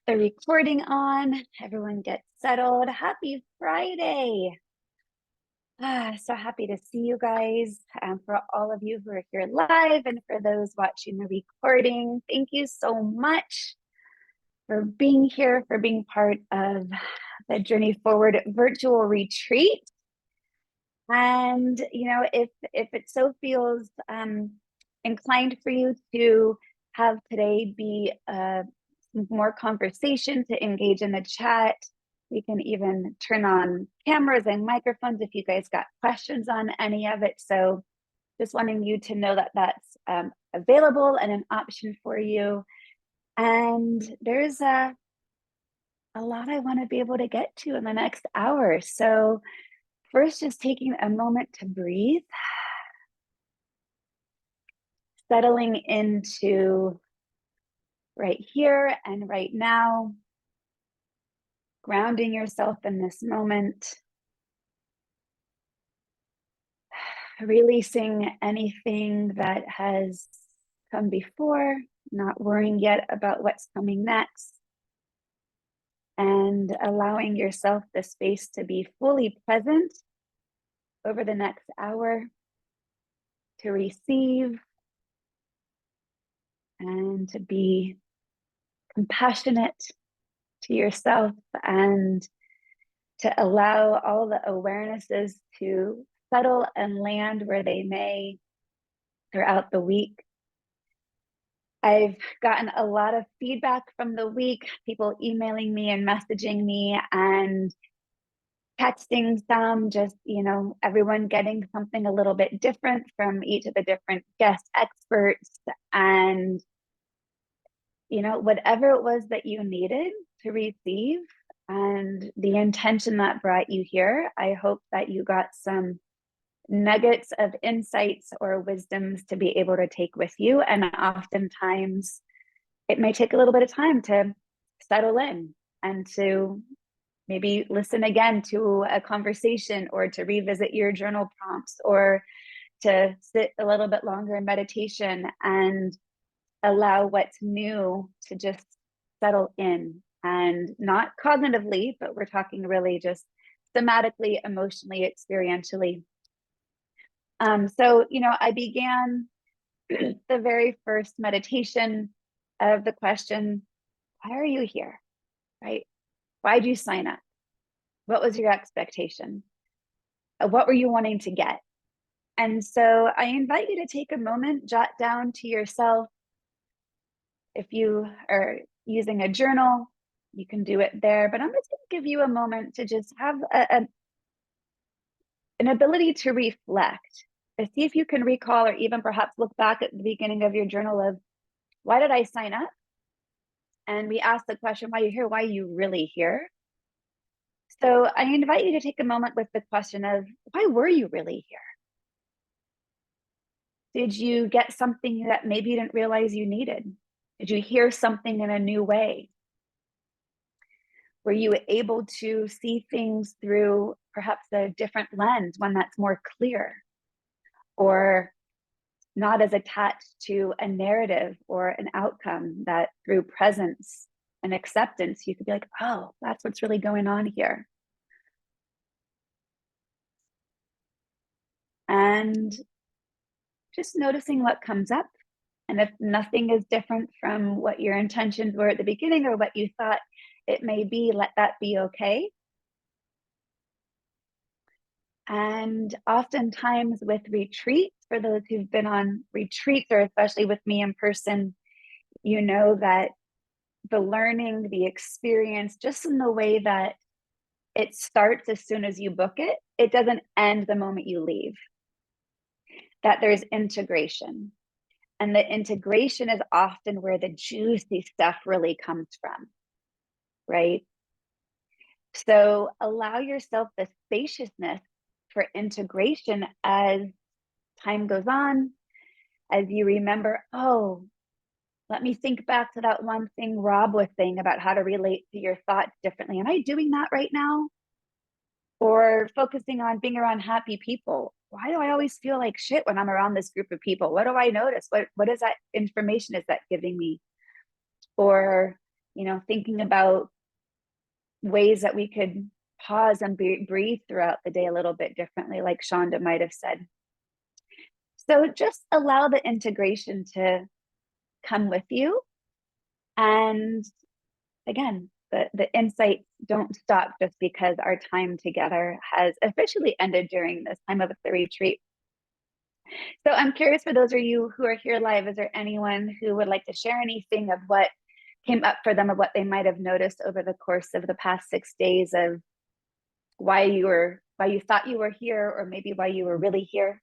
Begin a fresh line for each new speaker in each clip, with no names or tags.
the recording on. Everyone get settled. Happy Friday. So happy to see you guys. For all of you who are here live and for those watching the recording, thank you so much for being here, for being part of the Journey Forward virtual retreat. And, if it so feels inclined for you to have today be more conversation, to engage in the chat, we can even turn on cameras and microphones if you guys got questions on any of it. So just wanting you to know that that's available and an option for you. And there's a lot I want to be able to get to in the next hour. So first, just taking a moment to breathe, settling into right here and right now, grounding yourself in this moment, releasing anything that has come before, not worrying yet about what's coming next, and allowing yourself the space to be fully present over the next hour, to receive and to be compassionate to yourself, and to allow all the awarenesses to settle and land where they may throughout the week. I've gotten a lot of feedback from the week, people emailing me and messaging me and texting some, just, everyone getting something a little bit different from each of the different guest experts. And, whatever it was that you needed to receive and the intention that brought you here, I hope that you got some nuggets of insights or wisdoms to be able to take with you. And oftentimes it may take a little bit of time to settle in and to maybe listen again to a conversation, or to revisit your journal prompts, or to sit a little bit longer in meditation and allow what's new to just settle in, and not cognitively, but we're talking really just thematically, emotionally, experientially. So, I began the very first meditation of the question, why are you here, right? Why'd you sign up? What was your expectation? What were you wanting to get? And so I invite you to take a moment, jot down to yourself. If you are using a journal, you can do it there, but I'm just going to give you a moment to just have an ability to reflect, to see if you can recall, or even perhaps look back at the beginning of your journal of, why did I sign up? And we ask the question, why are you here? Why are you really here? So I invite you to take a moment with the question of, why were you really here? Did you get something that maybe you didn't realize you needed? Did you hear something in a new way? Were you able to see things through perhaps a different lens, one that's more clear, or not as attached to a narrative or an outcome, that through presence and acceptance, you could be like, oh, that's what's really going on here. And just noticing what comes up. And if nothing is different from what your intentions were at the beginning or what you thought it may be, let that be okay. And oftentimes with retreats, for those who've been on retreats, or especially with me in person, you know that the learning, the experience, just in the way that it starts as soon as you book it, it doesn't end the moment you leave. That there's integration. And the integration is often where the juicy stuff really comes from, right? So allow yourself the spaciousness for integration as time goes on, as you remember, oh, let me think back to that one thing Rob was saying about how to relate to your thoughts differently. Am I doing that right now? Or focusing on being around happy people. Why do I always feel like shit when I'm around this group of people? What do I notice? What is that information is that giving me? Or, thinking about ways that we could pause and breathe throughout the day a little bit differently, like Shonda might have said. So just allow the integration to come with you. And again, the insights don't stop just because our time together has officially ended during this time of the retreat. So I'm curious, for those of you who are here live, is there anyone who would like to share anything of what came up for them, of what they might have noticed over the course of the past 6 days, of why you thought you were here, or maybe why you were really here?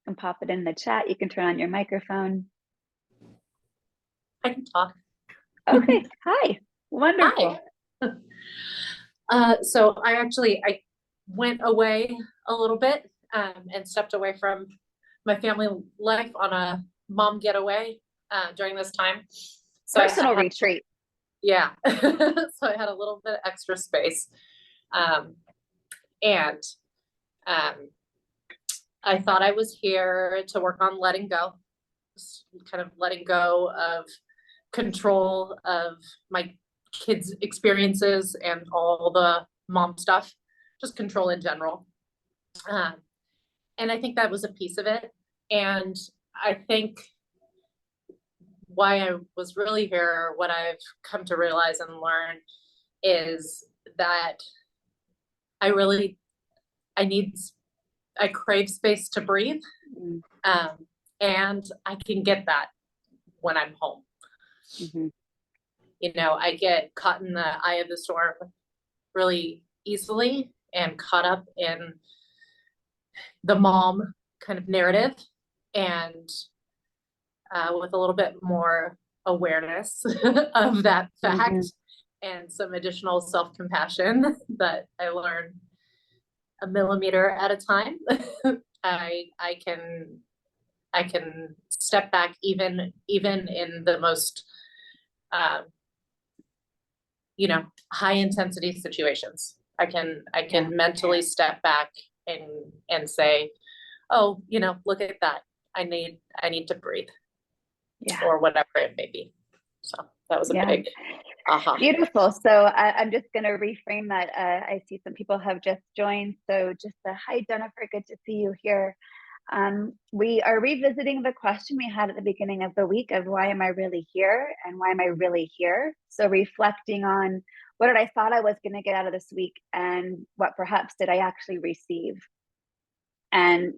And pop it in the chat. You can turn on your microphone.
I can talk.
Okay. Hi. Wonderful.
Hi. So I went away a little bit and stepped away from my family life on a mom getaway during this time. So
Personal retreat.
Yeah. So I had a little bit of extra space. And I thought I was here to work on letting go, kind of letting go of control of my kids' experiences and all the mom stuff, just control in general. And I think that was a piece of it. And I think why I was really here, what I've come to realize and learn, is that I crave space to breathe. And I can get that when I'm home.
Mm-hmm.
I get caught in the eye of the storm really easily and caught up in the mom kind of narrative, and with a little bit more awareness of that fact, mm-hmm. and some additional self-compassion that I learn a millimeter at a time, I can step back even in the most high intensity situations. I can mentally step back and say, oh, look at that. I need to breathe. Yeah. Or whatever it may be. So that was a big aha.
Beautiful. So I'm just going to reframe that. I see some people have just joined. So just hi, Jennifer. Good to see you here. We are revisiting the question we had at the beginning of the week of why am I really here, and why am I really here? So reflecting on what did I thought I was going to get out of this week, and what perhaps did I actually receive? And,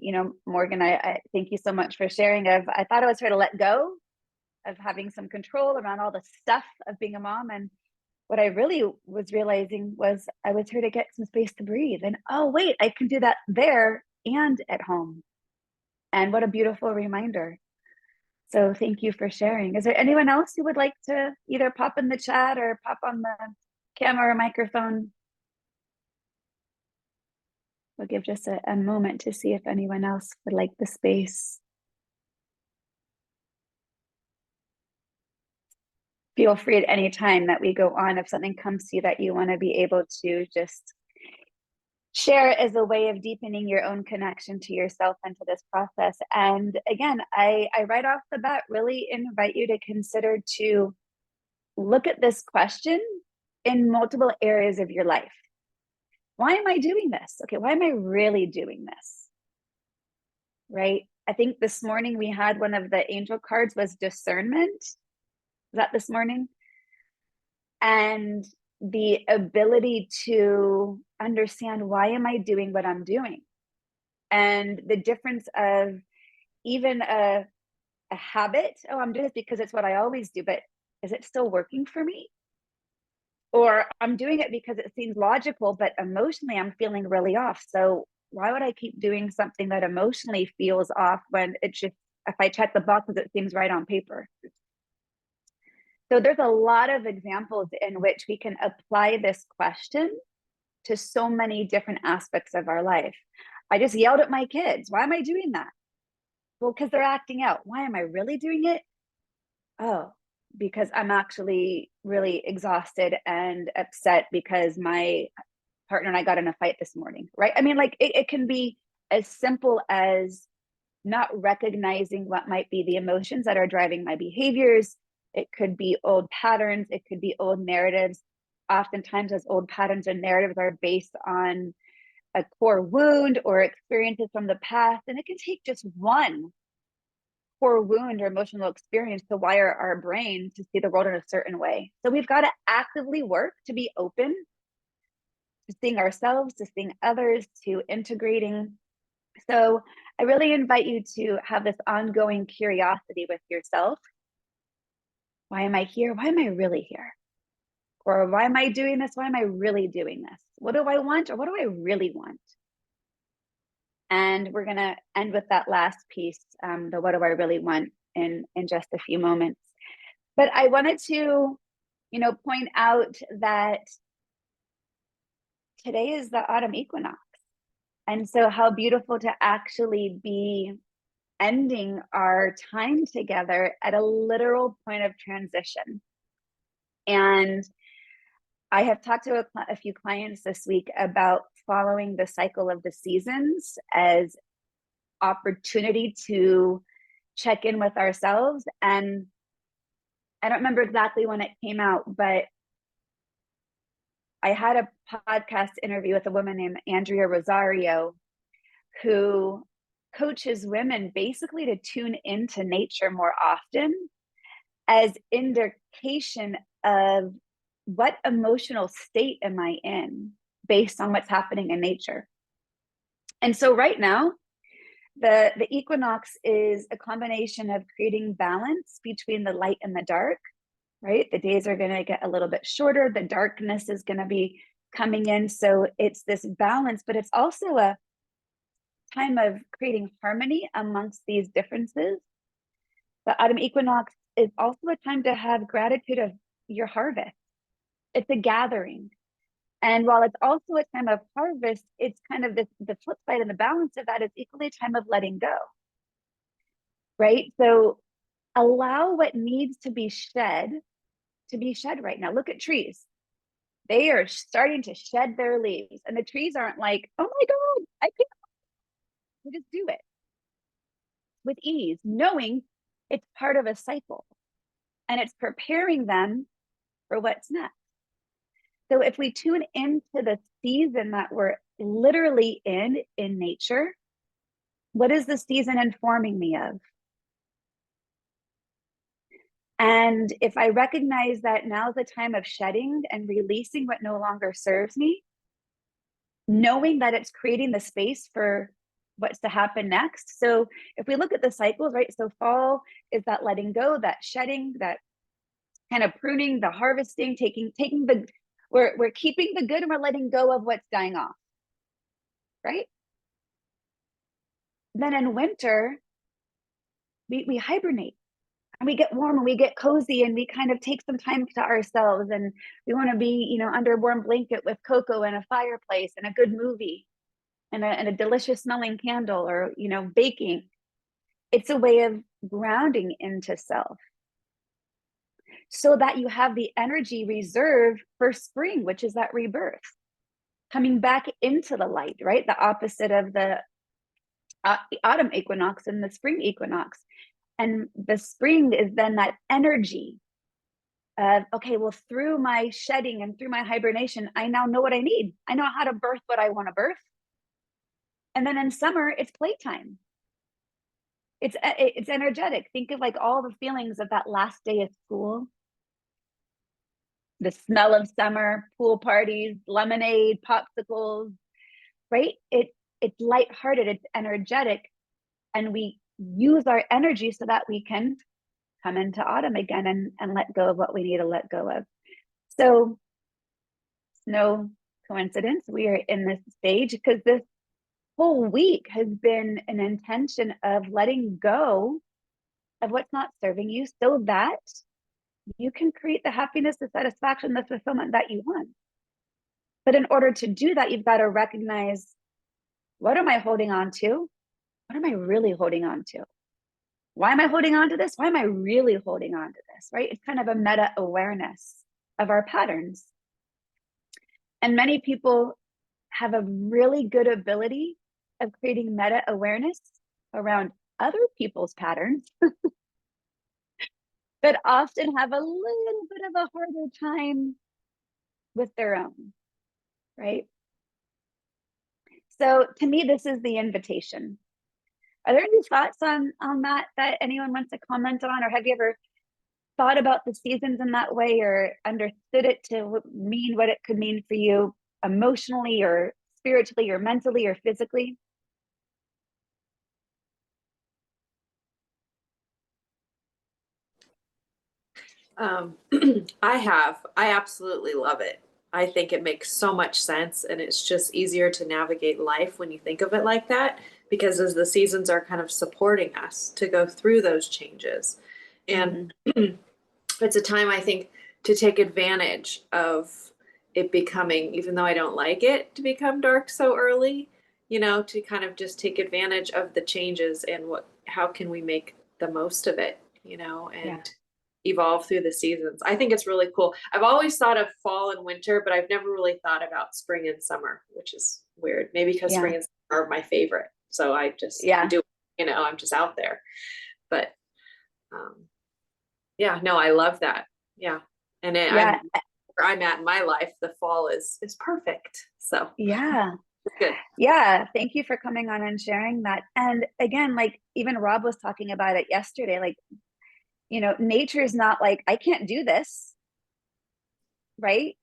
Morgan, I thank you so much for sharing. I thought I was here to let go of having some control around all the stuff of being a mom. And what I really was realizing was I was here to get some space to breathe. And oh, wait, I can do that there and at home. And what a beautiful reminder. So thank you for sharing. Is there anyone else who would like to either pop in the chat or pop on the camera or microphone? We'll give just a moment to see if anyone else would like the space. Feel free at any time that we go on, if something comes to you that you want to be able to just share as a way of deepening your own connection to yourself and to this process. And again, I right off the bat really invite you to consider to look at this question in multiple areas of your life. Why am I doing this? Okay, why am I really doing this? Right? I think this morning we had one of the angel cards was discernment. Was that this morning? And the ability to understand, why am I doing what I'm doing? And the difference of even a habit. Oh, I'm doing this because it's what I always do, but is it still working for me? Or I'm doing it because it seems logical, but emotionally I'm feeling really off. So why would I keep doing something that emotionally feels off when it's just, if I check the boxes, it seems right on paper? So there's a lot of examples in which we can apply this question to so many different aspects of our life. I just yelled at my kids. Why am I doing that? Well, because they're acting out. Why am I really doing it? Oh, because I'm actually really exhausted and upset because my partner and I got in a fight this morning, right? I mean, like it can be as simple as not recognizing what might be the emotions that are driving my behaviors. It could be old patterns, it could be old narratives. Oftentimes, those old patterns and narratives are based on a core wound or experiences from the past. And it can take just one core wound or emotional experience to wire our brain to see the world in a certain way. So we've got to actively work to be open to seeing ourselves, to seeing others, to integrating. So I really invite you to have this ongoing curiosity with yourself. Why am I here? Why am I really here? Or why am I doing this? Why am I really doing this? What do I want? Or what do I really want? And we're going to end with that last piece, the what do I really want, in just a few moments. But I wanted to, point out that today is the autumn equinox. And so how beautiful to actually be ending our time together at a literal point of transition. And I have talked to a few clients this week about following the cycle of the seasons as opportunity to check in with ourselves. And I don't remember exactly when it came out, but I had a podcast interview with a woman named Andrea Rosario, who coaches women basically to tune into nature more often as indication of what emotional state am I in based on what's happening in nature. And so right now, the equinox is a combination of creating balance between the light and the dark, right? The days are going to get a little bit shorter. The darkness is going to be coming in. So it's this balance, but it's also a time of creating harmony amongst these differences. The autumn equinox is also a time to have gratitude of your harvest. It's a gathering. And while it's also a time of harvest, it's kind of the flip side and the balance of that is equally a time of letting go, right? So allow what needs to be shed right now. Look at trees. They are starting to shed their leaves, and the trees aren't like, oh my God, I can't. They just do it with ease, knowing it's part of a cycle and it's preparing them for what's next. So if we tune into the season that we're literally in nature, what is the season informing me of? And if I recognize that now's the time of shedding and releasing what no longer serves me, knowing that it's creating the space for what's to happen next. So if we look at the cycles, right? So fall is that letting go, that shedding, that kind of pruning, the harvesting, taking the, we're keeping the good and we're letting go of what's dying off, right? Then in winter, we hibernate and we get warm and we get cozy and we kind of take some time to ourselves, and we want to be, under a warm blanket with cocoa and a fireplace and a good movie and a delicious smelling candle, or, baking. It's a way of grounding into self so that you have the energy reserved for spring, which is that rebirth, coming back into the light, right? The opposite of the autumn equinox and the spring equinox. And the spring is then that energy of, okay, well, through my shedding and through my hibernation, I now know what I need. I know how to birth what I want to birth. And then in summer, it's playtime. It's energetic. Think of like all the feelings of that last day of school, the smell of summer, pool parties, lemonade, popsicles, right? It's lighthearted, it's energetic, and we use our energy so that we can come into autumn again and let go of what we need to let go of. So it's no coincidence we are in this stage, because this whole week has been an intention of letting go of what's not serving you so that you can create the happiness, the satisfaction, the fulfillment that you want. But in order to do that, you've got to recognize, what am I holding on to? What am I really holding on to? Why am I holding on to this? Why am I really holding on to this, right? It's kind of a meta awareness of our patterns. And many people have a really good ability of creating meta awareness around other people's patterns that often have a little bit of a harder time with their own, right? So to me, this is the invitation. Are there any thoughts on that anyone wants to comment on, or have you ever thought about the seasons in that way, or understood it to mean what it could mean for you emotionally or spiritually or mentally or physically?
Um, I absolutely love it. I think it makes so much sense, and it's just easier to navigate life when you think of it like that, because as the seasons are kind of supporting us to go through those changes. And it's a time, I think, to take advantage of it becoming, even though I don't like it to become dark so early, to kind of just take advantage of the changes and how can we make the most of it,
Yeah.
and evolve through the seasons. I think it's really cool. I've always thought of fall and winter, but I've never really thought about spring and summer, which is weird. Maybe because
Yeah.
spring and summer are my favorite. So I just
Yeah.
do, I'm just out there. But yeah, no, I love that. Yeah. And
Yeah.
where I'm at in my life, the fall is perfect. So
Yeah.
it's good.
Yeah. Thank you for coming on and sharing that. And again, like even Rob was talking about it yesterday, like, nature is not like, I can't do this, right?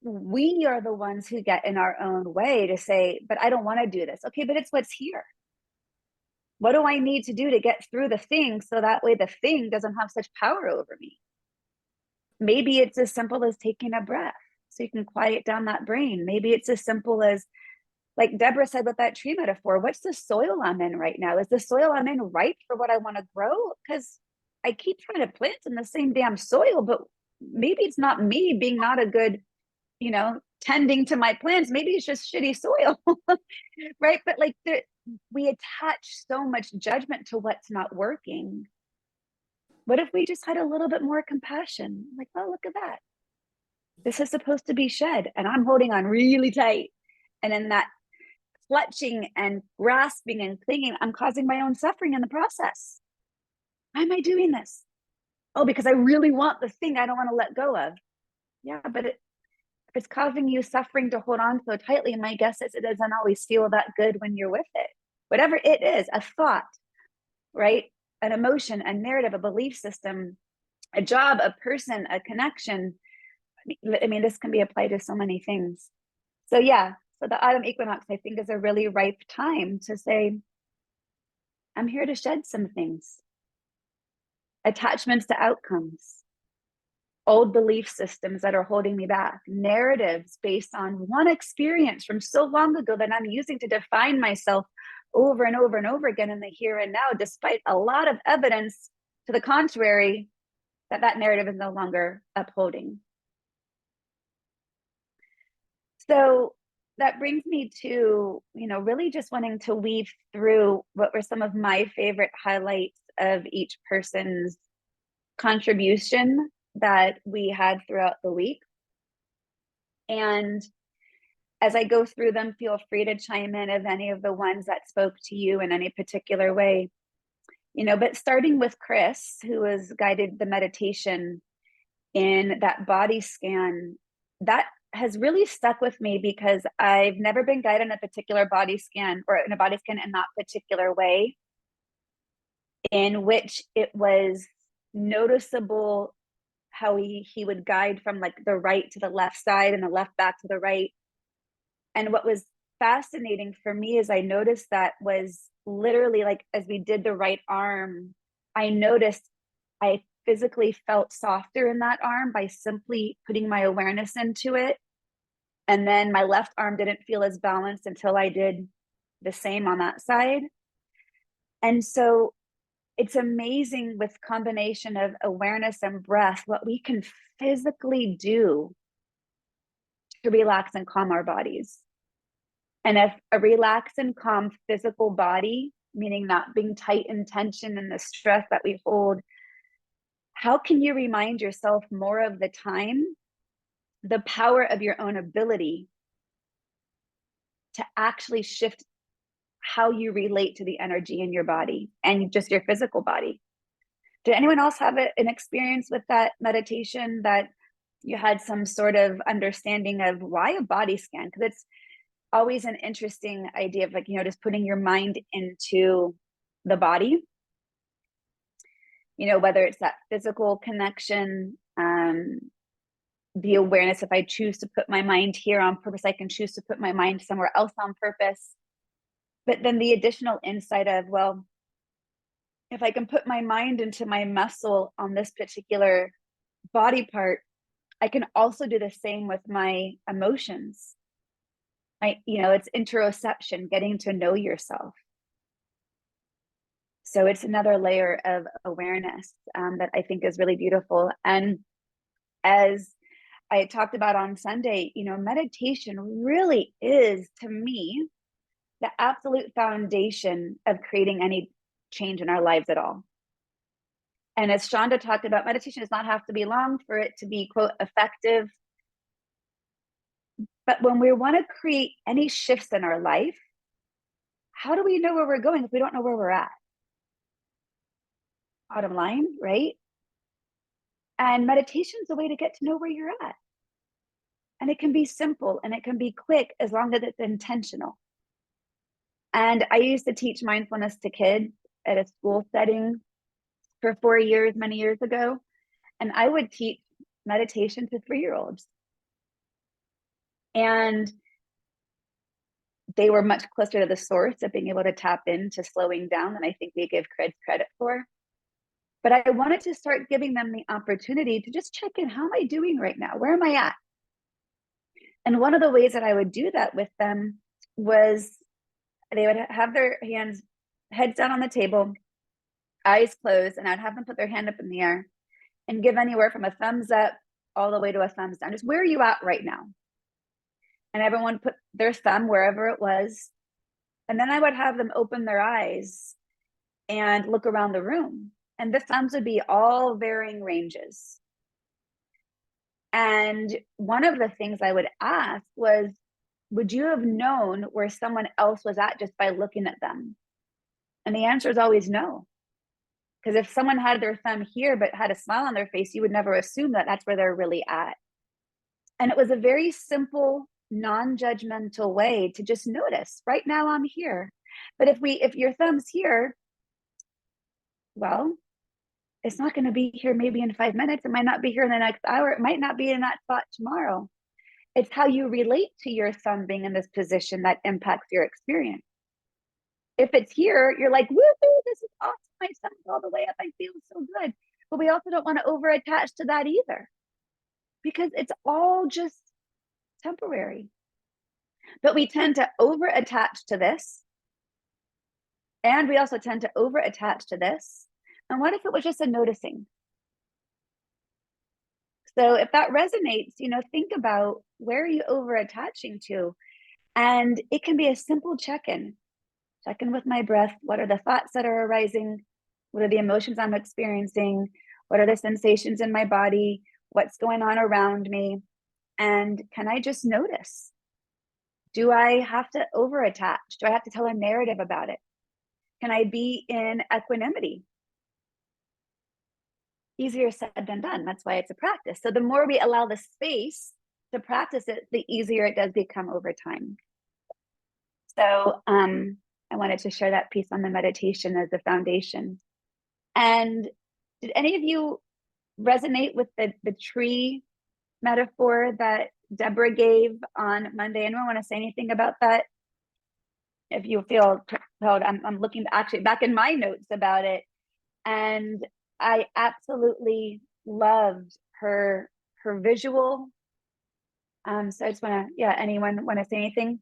We are the ones who get in our own way to say, but I don't want to do this. Okay, but it's what's here. What do I need to do to get through the thing so that way the thing doesn't have such power over me? Maybe it's as simple as taking a breath so you can quiet down that brain. Maybe it's as simple as, like Deborah said with that tree metaphor, what's the soil I'm in right now? Is the soil I'm in right for what I want to grow? Because I keep trying to plant in the same damn soil, but maybe it's not me being not a good, tending to my plants. Maybe it's just shitty soil, right? But like we attach so much judgment to what's not working. What if we just had a little bit more compassion? Like, oh, look at that. This is supposed to be shed, and I'm holding on really tight. And in that clutching and grasping and clinging, I'm causing my own suffering in the process. Why am I doing this? Oh, because I really want the thing I don't want to let go of. Yeah, but if it's causing you suffering to hold on so tightly, my guess is it doesn't always feel that good when you're with it. Whatever it is, a thought, right? An emotion, a narrative, a belief system, a job, a person, a connection. I mean, this can be applied to so many things. So yeah, so the autumn equinox, I think, is a really ripe time to say, I'm here to shed some things. Attachments to outcomes, old belief systems that are holding me back, narratives based on one experience from so long ago that I'm using to define myself over and over and over again in the here and now, despite a lot of evidence to the contrary that narrative is no longer upholding. So that brings me to, really just wanting to weave through what were some of my favorite highlights of each person's contribution that we had throughout the week. And as I go through them, feel free to chime in of any of the ones that spoke to you in any particular way. But starting with Chris, who has guided the meditation in that body scan, that has really stuck with me because I've never been guided in a particular body scan or in a body scan in that particular way, in which it was noticeable how he would guide from like the right to the left side and the left back to the right. And what was fascinating for me is I noticed that was literally like as we did the right arm, I noticed I physically felt softer in that arm by simply putting my awareness into it. And then my left arm didn't feel as balanced until I did the same on that side. And so it's amazing with combination of awareness and breath, what we can physically do to relax and calm our bodies. And if a relaxed and calm physical body, meaning not being tight in tension and the stress that we hold, how can you remind yourself more of the time the power of your own ability to actually shift how you relate to the energy in your body and just your physical body. Did anyone else have an experience with that meditation, that you had some sort of understanding of why a body scan? Because it's always an interesting idea of, like, you know, just putting your mind into the body, you know, whether it's that physical connection, the awareness. If I choose to put my mind here on purpose, I can choose to put my mind somewhere else on purpose. But then the additional insight of, well, if I can put my mind into my muscle on this particular body part, I can also do the same with my emotions. You know, it's interoception, getting to know yourself. So it's another layer of awareness that I think is really beautiful. And as I talked about on Sunday, you know, meditation really is, to me, the absolute foundation of creating any change in our lives at all. And as Shonda talked about, meditation does not have to be long for it to be, quote, effective. But when we want to create any shifts in our life, how do we know where we're going if we don't know where we're at? Bottom line, right? And meditation is a way to get to know where you're at. And it can be simple and it can be quick as long as it's intentional. And I used to teach mindfulness to kids at a school setting for 4 years, many years ago. And I would teach meditation to 3-year-olds. And they were much closer to the source of being able to tap into slowing down than I think we give kids credit for. But I wanted to start giving them the opportunity to just check in. How am I doing right now? Where am I at? And one of the ways that I would do that with them was they would have their heads down on the table, eyes closed, and I'd have them put their hand up in the air and give anywhere from a thumbs up all the way to a thumbs down. Just where are you at right now? And everyone put their thumb wherever it was. And then I would have them open their eyes and look around the room. And the thumbs would be all varying ranges. And one of the things I would ask was, would you have known where someone else was at just by looking at them? And the answer is always no. Because if someone had their thumb here but had a smile on their face, you would never assume that that's where they're really at. And it was a very simple, non-judgmental way to just notice, right now I'm here. But if your thumb's here, well, it's not going to be here maybe in 5 minutes. It might not be here in the next hour. It might not be in that spot tomorrow. It's how you relate to your thumb being in this position that impacts your experience. If it's here, you're like, woohoo, this is awesome. My thumb's all the way up. I feel so good. But we also don't want to over attach to that either, because it's all just temporary. But we tend to over attach to this. And we also tend to over attach to this. And what if it was just a noticing? So if that resonates, you know, think about, where are you over attaching to? And it can be a simple check-in. Check in with my breath. What are the thoughts that are arising? What are the emotions I'm experiencing? What are the sensations in my body? What's going on around me? And can I just notice? Do I have to over attach? Do I have to tell a narrative about it? Can I be in equanimity? Easier said than done. That's why it's a practice. So the more we allow the space to practice it, the easier it does become over time. So I wanted to share that piece on the meditation as a foundation. And did any of you resonate with the tree metaphor that Deborah gave on Monday? Anyone want to say anything about that? If you feel compelled, I'm looking actually back in my notes about it, and I absolutely loved her visual. So I just want to, yeah, anyone want to say anything?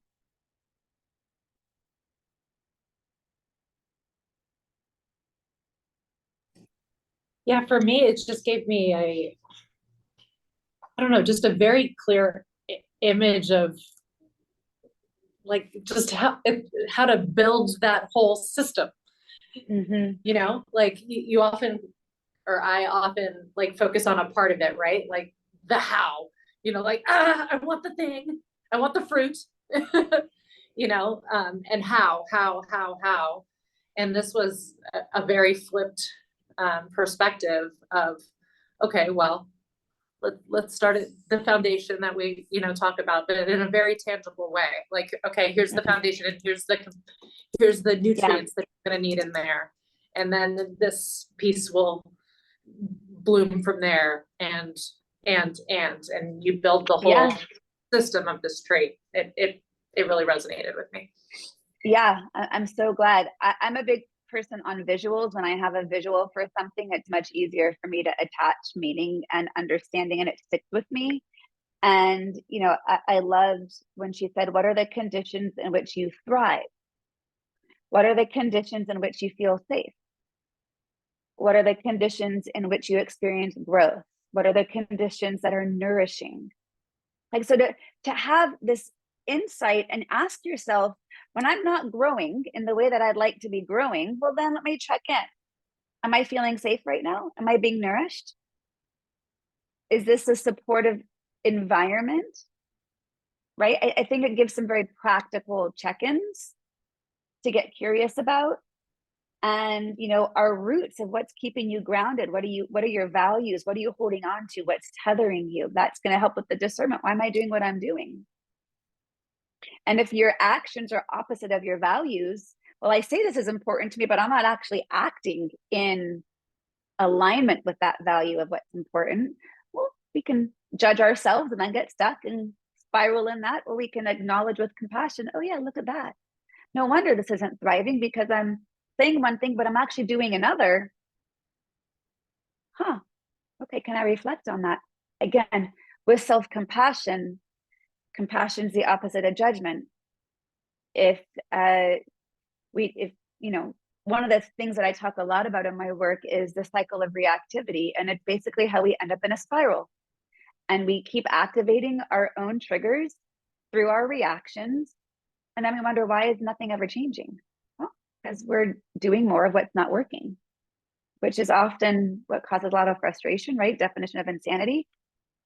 Yeah, for me, it just gave me I don't know, just a very clear image of, like, just how to build that whole system.
Mm-hmm.
You know, like you often, or I often, like, focus on a part of it, right? Like the how, you know, like, I want the thing, I want the fruit, and how. And this was a very flipped perspective of, okay, well, let's start at the foundation that we, talk about, but in a very tangible way. Like, okay, here's the foundation, and here's the nutrients that you're gonna need in there. And then this piece will bloom from there, and you build the whole system of this trait. It really resonated with me.
Yeah, I'm so glad. I'm a big person on visuals. When I have a visual for something, it's much easier for me to attach meaning and understanding, and it sticks with me. And, I loved when she said, what are the conditions in which you thrive? What are the conditions in which you feel safe? What are the conditions in which you experience growth? What are the conditions that are nourishing? Like, so to have this insight and ask yourself, when I'm not growing in the way that I'd like to be growing, well, then let me check in. Am I feeling safe right now? Am I being nourished? Is this a supportive environment? Right? I think it gives some very practical check-ins to get curious about. And, our roots of what's keeping you grounded. What are your values? What are you holding on to? What's tethering you? That's going to help with the discernment. Why am I doing what I'm doing? And if your actions are opposite of your values, well, I say this is important to me, but I'm not actually acting in alignment with that value of what's important. Well, we can judge ourselves and then get stuck and spiral in that, or we can acknowledge with compassion, oh yeah, look at that. No wonder this isn't thriving, because I'm saying one thing, but I'm actually doing another. Okay, can I reflect on that? Again, with self-compassion, compassion is the opposite of judgment. If one of the things that I talk a lot about in my work is the cycle of reactivity, and it's basically how we end up in a spiral. And we keep activating our own triggers through our reactions. And then we wonder, why is nothing ever changing? Well, because we're doing more of what's not working, which is often what causes a lot of frustration, right? Definition of insanity.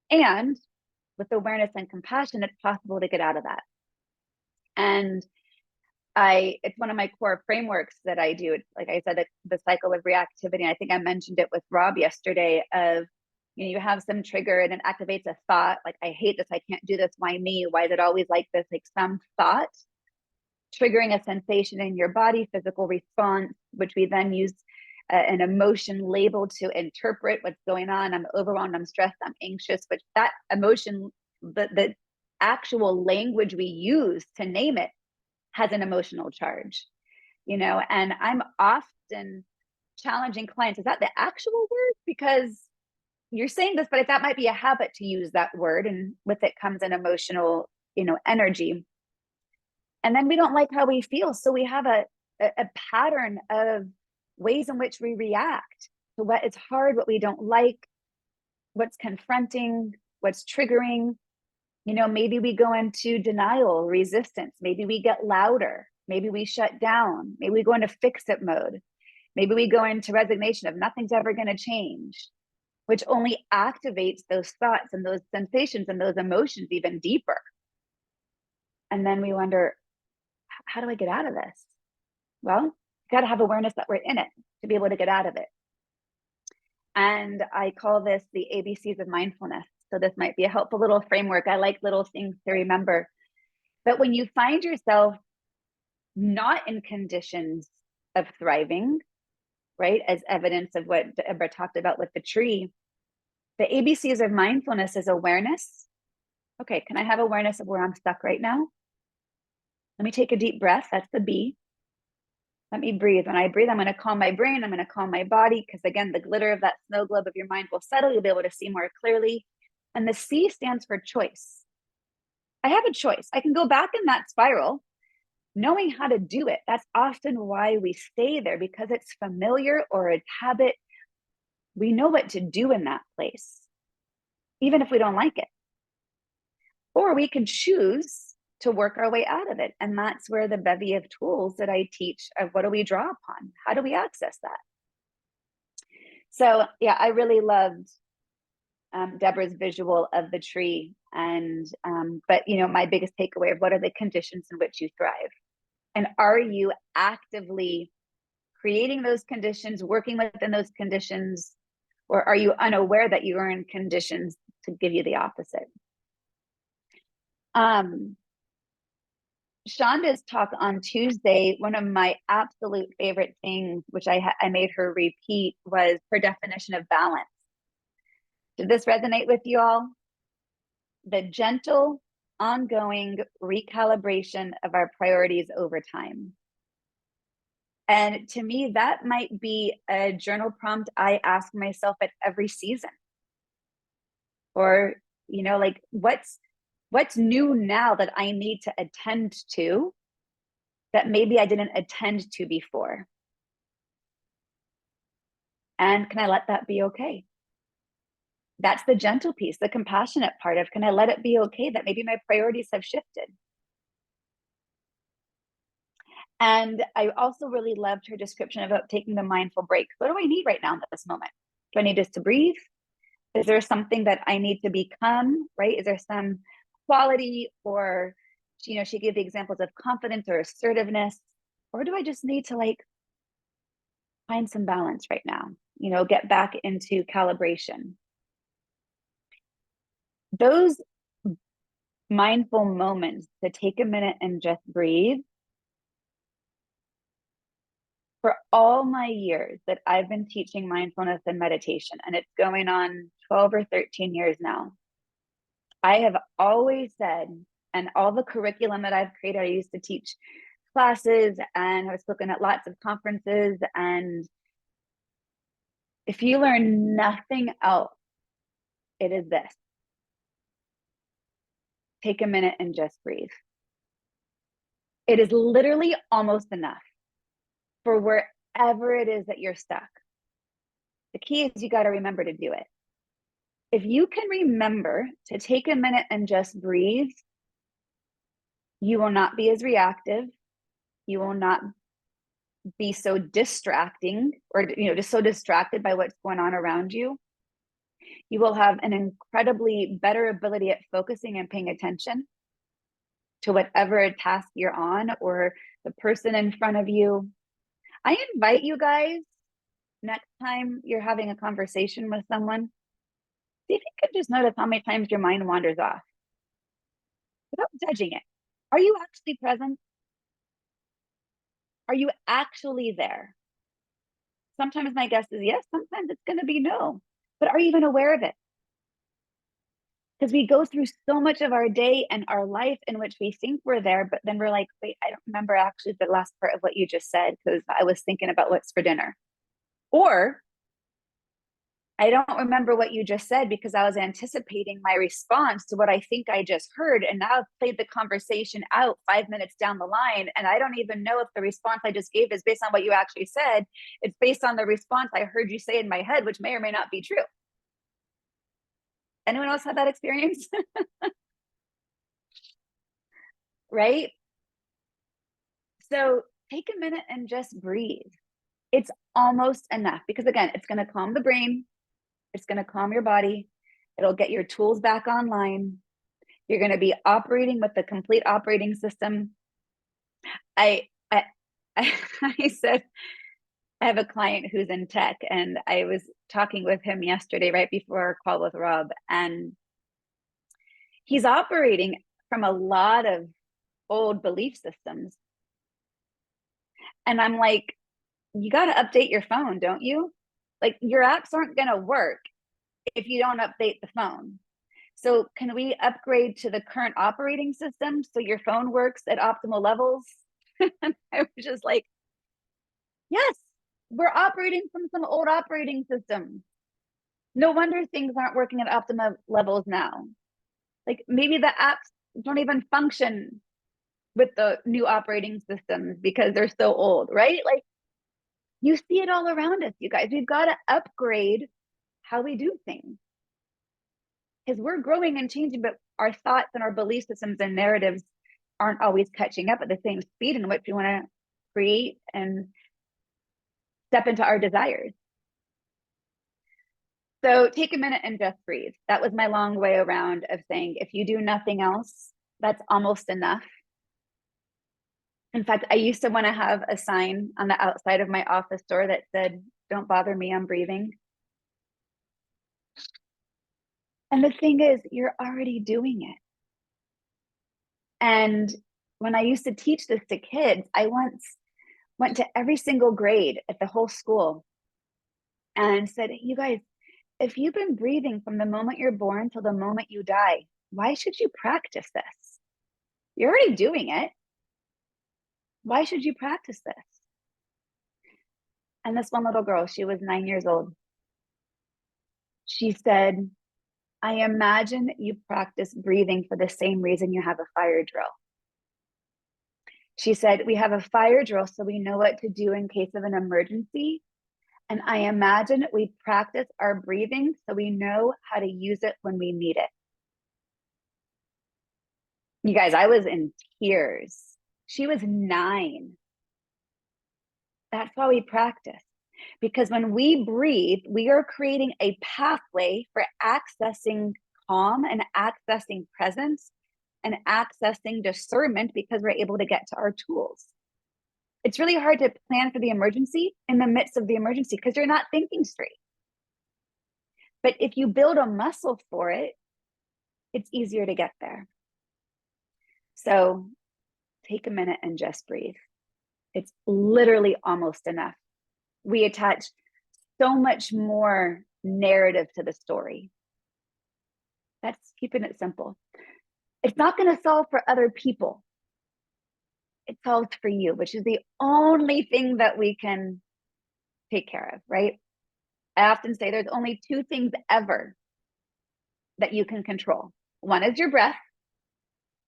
And with awareness and compassion, it's possible to get out of that. And it's one of my core frameworks that I do. It's, like I said, the cycle of reactivity. I think I mentioned it with Rob yesterday of, you have some trigger and it activates a thought, like, I hate this, I can't do this, why me? Why is it always like this? Like some thought triggering a sensation in your body, physical response, which we then use an emotion label to interpret what's going on. I'm overwhelmed, I'm stressed, I'm anxious, which that emotion, the actual language we use to name it has an emotional charge, and I'm often challenging clients, is that the actual word? Because you're saying this, but that might be a habit to use that word, and with it comes an emotional, energy. And then we don't like how we feel. So we have a pattern of ways in which we react to what is hard, what we don't like, what's confronting, what's triggering. Maybe we go into denial, resistance. Maybe we get louder. Maybe we shut down. Maybe we go into fix-it mode. Maybe we go into resignation of nothing's ever going to change, which only activates those thoughts and those sensations and those emotions even deeper. And then we wonder, how do I get out of this? Well, you got to have awareness that we're in it to be able to get out of it. And I call this the ABCs of mindfulness. So this might be a helpful little framework. I like little things to remember. But when you find yourself not in conditions of thriving, right, as evidence of what Deborah talked about with the tree, the ABCs of mindfulness is awareness. Okay, can I have awareness of where I'm stuck right now? Let me take a deep breath. That's the B. Let me breathe. When I breathe, I'm going to calm my brain. I'm going to calm my body, because again, the glitter of that snow globe of your mind will settle. You'll be able to see more clearly. And the C stands for choice. I have a choice. I can go back in that spiral, knowing how to do it. That's often why we stay there, because it's familiar or it's habit. We know what to do in that place, even if we don't like it. Or we can choose to work our way out of it. And that's where the bevy of tools that I teach of what do we draw upon? How do we access that? So yeah, I really loved Deborah's visual of the tree. And, but you know, my biggest takeaway of what are the conditions in which you thrive? And are you actively creating those conditions, working within those conditions, or are you unaware that you are in conditions to give you the opposite? Shonda's talk on Tuesday, one of my absolute favorite things, which I made her repeat, was her definition of balance. Did this resonate with you all? The gentle, ongoing recalibration of our priorities over time. And to me, that might be a journal prompt I ask myself at every season. Or, you know, like what's new now that I need to attend to that maybe I didn't attend to before? And can I let that be okay? That's the gentle piece, the compassionate part of, can I let it be okay that maybe my priorities have shifted? And I also really loved her description about taking the mindful break. What do I need right now in this moment? Do I need just to breathe? Is there something that I need to become, right? Is there some quality, or, you know, she gave the examples of confidence or assertiveness, or do I just need to like find some balance right now, you know, get back into calibration? Those mindful moments to take a minute and just breathe, for all my years that I've been teaching mindfulness and meditation, and it's going on 12 or 13 years now, I have always said, and all the curriculum that I've created, I used to teach classes and I've spoken at lots of conferences. And if you learn nothing else, it is this: take a minute and just breathe. It is literally almost enough for wherever it is that you're stuck. The key is you got to remember to do it. If you can remember to take a minute and just breathe, you will not be as reactive. You will not be so distracting, or, you know, just so distracted by what's going on around you. You will have an incredibly better ability at focusing and paying attention to whatever task you're on or the person in front of you. I invite you guys, next time you're having a conversation with someone, see if you can just notice how many times your mind wanders off without judging it. Are you actually present? Are you actually there? Sometimes my guess is yes, sometimes it's going to be no. But are you even aware of it? Because we go through so much of our day and our life in which we think we're there, but then we're like, wait, I don't remember actually the last part of what you just said because I was thinking about what's for dinner. Or I don't remember what you just said because I was anticipating my response to what I think I just heard. And now I've played the conversation out 5 minutes down the line. And I don't even know if the response I just gave is based on what you actually said. It's based on the response I heard you say in my head, which may or may not be true. Anyone else have that experience? Right? So take a minute and just breathe. It's almost enough because, again, it's going to calm the brain. It's going to calm your body. It'll get your tools back online. You're going to be operating with the complete operating system. I said, I have a client who's in tech, and I was talking with him yesterday, right before our call with Rob, and he's operating from a lot of old belief systems. And I'm like, you got to update your phone, don't you? Like, your apps aren't going to work if you don't update the phone. So can we upgrade to the current operating system so your phone works at optimal levels? I was just like, yes, we're operating from some old operating system. No wonder things aren't working at optimal levels now. Like, maybe the apps don't even function with the new operating systems because they're so old, right? Like, you see it all around us, you guys. We've got to upgrade how we do things because we're growing and changing, but our thoughts and our belief systems and narratives aren't always catching up at the same speed in which we want to create and step into our desires. So take a minute and just breathe. That was my long way around of saying, if you do nothing else, that's almost enough. In fact, I used to want to have a sign on the outside of my office door that said, "Don't bother me, I'm breathing." And the thing is, you're already doing it. And when I used to teach this to kids, I once went to every single grade at the whole school and said, "You guys, if you've been breathing from the moment you're born till the moment you die, why should you practice this? You're already doing it. Why should you practice this?" And this one little girl, she was 9 years old. She said, "I imagine you practice breathing for the same reason you have a fire drill." She said, "We have a fire drill so we know what to do in case of an emergency. And I imagine we practice our breathing so we know how to use it when we need it." You guys, I was in tears. She was 9. That's why we practice. Because when we breathe, we are creating a pathway for accessing calm and accessing presence and accessing discernment, because we're able to get to our tools. It's really hard to plan for the emergency in the midst of the emergency because you're not thinking straight. But if you build a muscle for it, it's easier to get there. So take a minute and just breathe. It's literally almost enough. We attach so much more narrative to the story. That's keeping it simple. It's not going to solve for other people. It solves for you, which is the only thing that we can take care of, right? I often say there's only 2 things ever that you can control. One is your breath,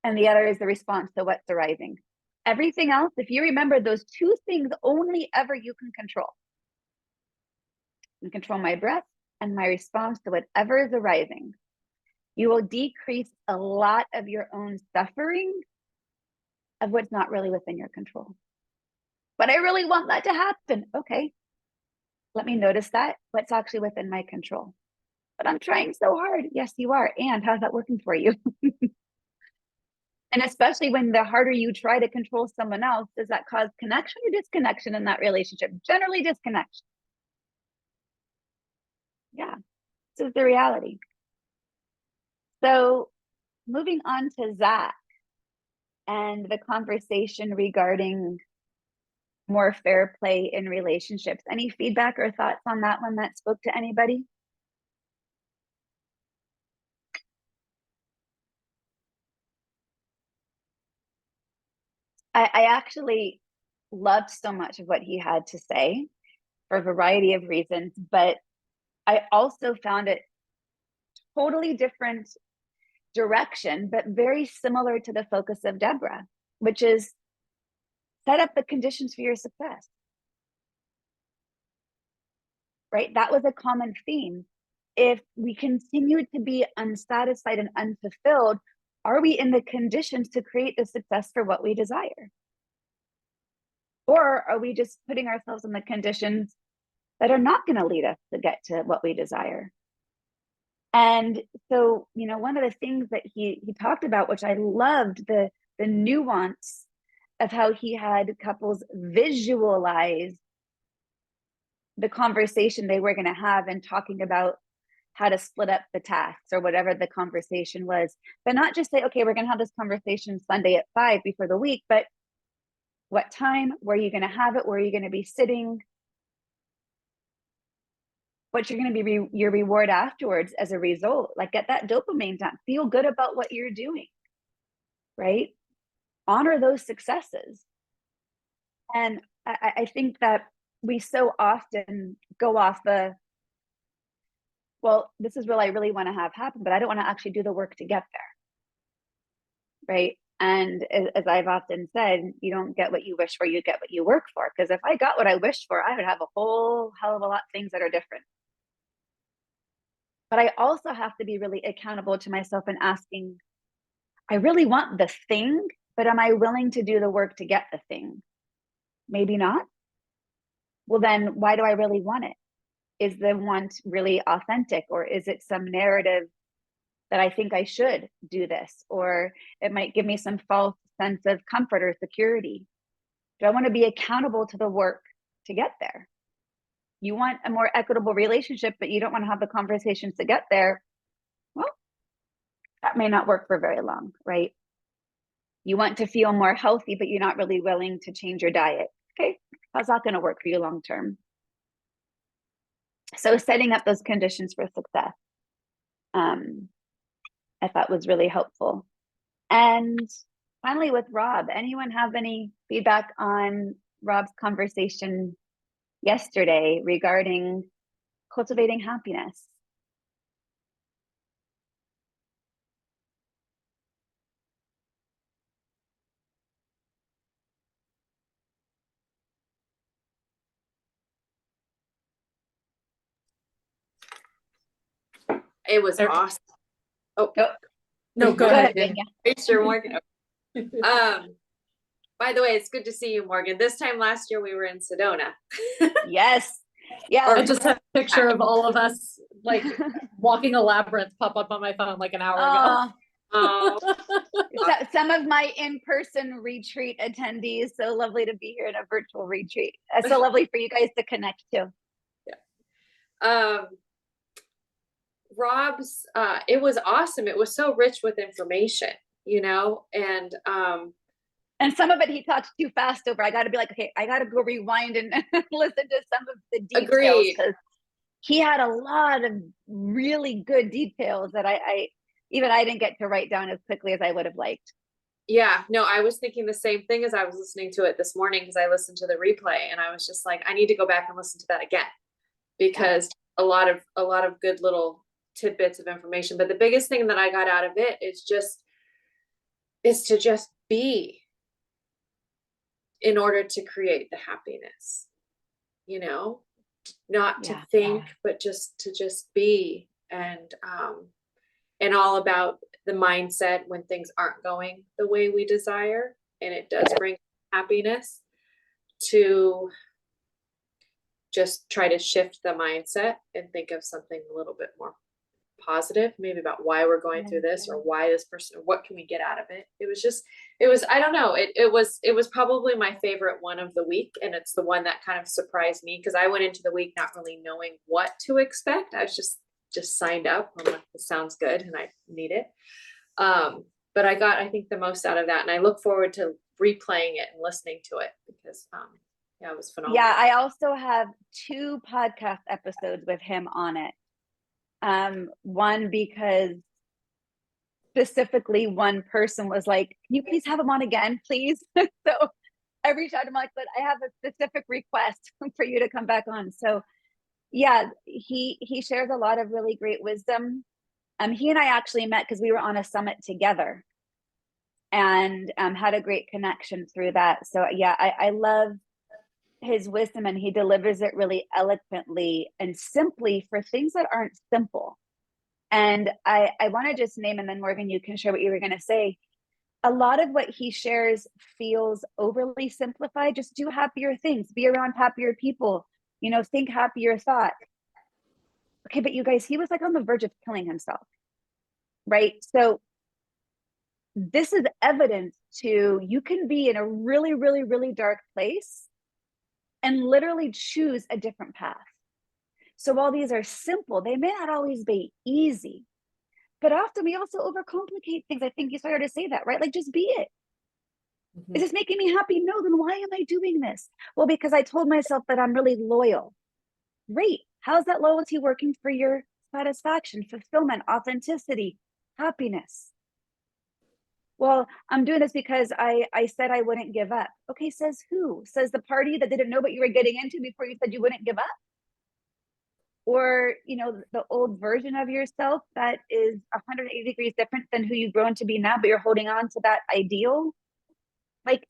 and the other is the response to what's arising. Everything else, if you remember those 2 things only ever you can control. You can control my breath and my response to whatever is arising. You will decrease a lot of your own suffering of what's not really within your control. But I really want that to happen. Okay, let me notice that. What's actually within my control? But I'm trying so hard. Yes, you are. And how's that working for you? And especially when the harder you try to control someone else, does that cause connection or disconnection in that relationship? Generally disconnection. Yeah, this is the reality. So moving on to Zach and the conversation regarding more fair play in relationships. Any feedback or thoughts on that one that spoke to anybody? I actually loved so much of what he had to say for a variety of reasons, but I also found it totally different direction, but very similar to the focus of Deborah, which is set up the conditions for your success. Right? That was a common theme. If we continue to be unsatisfied and unfulfilled, are we in the conditions to create the success for what we desire? Or are we just putting ourselves in the conditions that are not going to lead us to get to what we desire? And so, one of the things that he talked about, which I loved, the nuance of how he had couples visualize the conversation they were going to have and talking about how to split up the tasks or whatever the conversation was, but not just say, okay, we're going to have this conversation Sunday at 5 before the week, but what time, where are you going to have it, where are you going to be sitting, what you're going to be your reward afterwards as a result. Like, get that dopamine down, feel good about what you're doing, right? Honor those successes. And I think that we so often go off the, well, this is what I really want to have happen, but I don't want to actually do the work to get there, right? And as I've often said, you don't get what you wish for, you get what you work for. Because if I got what I wished for, I would have a whole hell of a lot of things that are different. But I also have to be really accountable to myself and asking, I really want the thing, but am I willing to do the work to get the thing? Maybe not. Well, then why do I really want it? is the want really authentic, or is it some narrative that I think I should do this, or it might give me some false sense of comfort or security? Do I want to be accountable to the work to get there? You want a more equitable relationship, but you don't want to have the conversations to get there. Well, that may not work for very long, right? You want to feel more healthy, but you're not really willing to change your diet. Okay, how's that going to work for you long term? So setting up those conditions for success, I thought was really helpful. And finally, with Rob, anyone have any feedback on Rob's conversation yesterday regarding cultivating happiness?
It was awesome. Oh,
No, go ahead.
Dania.
Sure, Morgan. By the way, it's good to see you, Morgan. This time last year we were in Sedona.
Yes. Yeah.
I just had a picture of all of us like walking a labyrinth pop up on my phone like an hour ago.
Oh,
Some of my in-person retreat attendees. So lovely to be here in a virtual retreat. So lovely for you guys to connect to.
Rob's, it was awesome. It was so rich with information, you know, and
some of it he talks too fast over. I got to be like, okay, I got to go rewind and listen to some of the details, because he had a lot of really good details that I didn't get to write down as quickly as I would have liked.
Yeah, no, I was thinking the same thing as I was listening to it this morning, because I listened to the replay and I was just like, I need to go back and listen to that again, because a lot of good little tidbits of information. But the biggest thing that I got out of it is to just be, in order to create the happiness, you know, not to think, but just to be, and all about the mindset when things aren't going the way we desire. And it does bring happiness to just try to shift the mindset and think of something a little bit more positive, maybe about why we're going through this, or why this person, or what can we get out of it. It was I don't know, it was probably my favorite one of the week, and it's the one that kind of surprised me, because I went into the week not really knowing what to expect. I was just signed up. I'm like, this sounds good and I need it. But I got, I think, the most out of that, and I look forward to replaying it and listening to it, because it was phenomenal.
Yeah, I also have 2 podcast episodes with him on it. One, because specifically one person was like, can you please have him on again, please? So I reached out to him, like, but I have a specific request for you to come back on. So yeah, he shares a lot of really great wisdom. He and I actually met because we were on a summit together, and had a great connection through that. So yeah, I love his wisdom, and he delivers it really eloquently and simply for things that aren't simple. And I want to just name, and then Morgan, you can share what you were going to say. A lot of what he shares feels overly simplified. Just do happier things, be around happier people, think happier thought. Okay, but you guys, he was like on the verge of killing himself, right? So this is evidence to, you can be in a really, really, really dark place and literally choose a different path. So while these are simple, they may not always be easy, but often we also overcomplicate things. I think you started to say that, right? Like, just be it. Is this making me happy? No, then why am I doing this? Well, because I told myself that I'm really loyal. Great. How's that loyalty working for your satisfaction, fulfillment, authenticity, happiness? Well, I'm doing this because I said I wouldn't give up. Okay, says who? Says the party that didn't know what you were getting into before you said you wouldn't give up? Or, the old version of yourself that is 180 degrees different than who you've grown to be now, but you're holding on to that ideal? Like,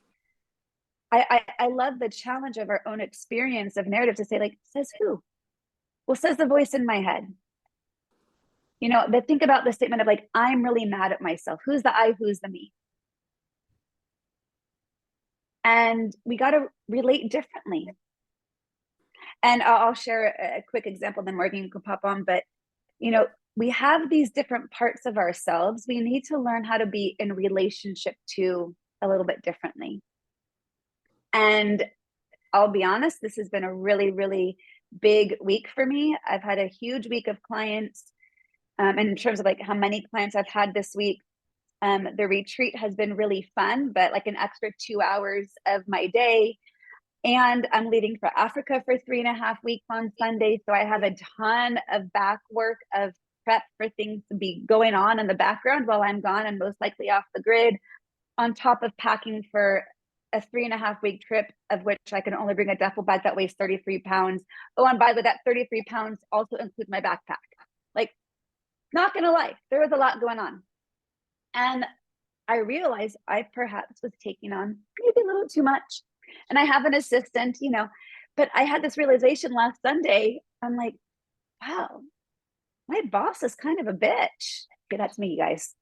I love the challenge of our own experience of narrative to say, like, says who? Well, says the voice in my head. But think about the statement of, like, I'm really mad at myself. Who's the I? Who's the me? And we got to relate differently. And I'll share a quick example, then Morgan can pop on, but you know, we have these different parts of ourselves. We need to learn how to be in relationship to a little bit differently. And I'll be honest, this has been a really, really big week for me. I've had a huge week of clients. And in terms of like how many clients I've had this week, the retreat has been really fun, but like an extra 2 hours of my day. And I'm leaving for Africa for 3.5 weeks on Sunday. So I have a ton of back work of prep for things to be going on in the background while I'm gone and most likely off the grid, on top of packing for a 3.5 week trip, of which I can only bring a duffel bag that weighs 33 pounds. Oh, and by the way, that 33 pounds also includes my backpack. Like, not gonna lie, there was a lot going on. And I realized I perhaps was taking on maybe a little too much. And I have an assistant, you know, but I had this realization last Sunday. I'm like, wow, my boss is kind of a bitch. Okay, that's me, you guys.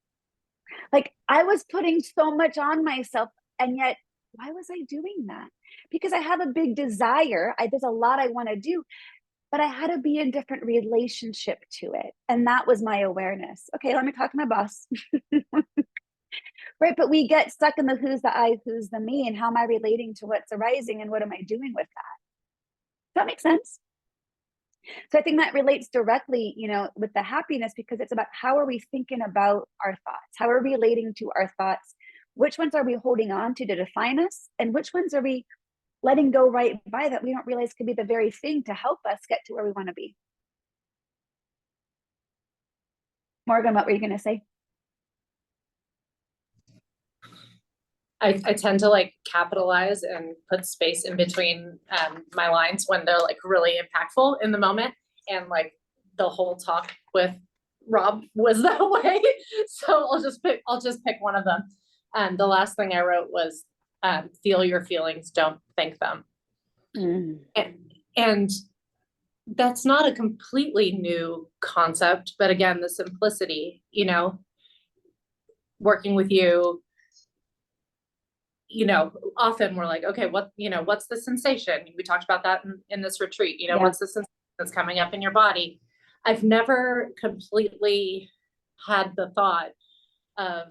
Like, I was putting so much on myself, and yet why was I doing that? Because I have a big desire. There's a lot I want to do, but I had to be in different relationship to it. And that was my awareness. Okay, let me talk to my boss. Right, but we get stuck in the who's the I, who's the me, and how am I relating to what's arising, and what am I doing with that? Does that make sense? So I think that relates directly, you know, with the happiness, because it's about how are we thinking about our thoughts? How are we relating to our thoughts? Which ones are we holding on to define us? And which ones are we letting go right by that we don't realize could be the very thing to help us get to where we want to be? Morgan, what were you going to say?
I tend to like capitalize and put space in between my lines when they're like really impactful in the moment. And like the whole talk with Rob was that way. So I'll just pick one of them. The last thing I wrote was feel your feelings, don't think them. And that's not a completely new concept, but again, the simplicity, you know, working with you, you know, often we're like, okay, what, you know, what's the sensation? We talked about that in this retreat, you know, what's the sensation that's coming up in your body? I've never completely had the thought of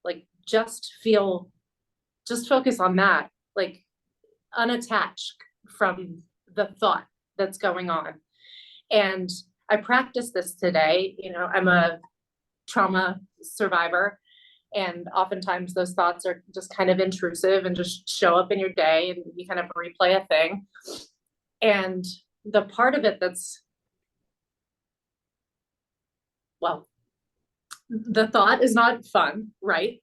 like, just focus on that, like unattached from the thought that's going on. And I practiced this today. You know, I'm a trauma survivor, and oftentimes those thoughts are just kind of intrusive and just show up in your day, and you kind of replay a thing. And the part of it that's, well, the thought is not fun, right?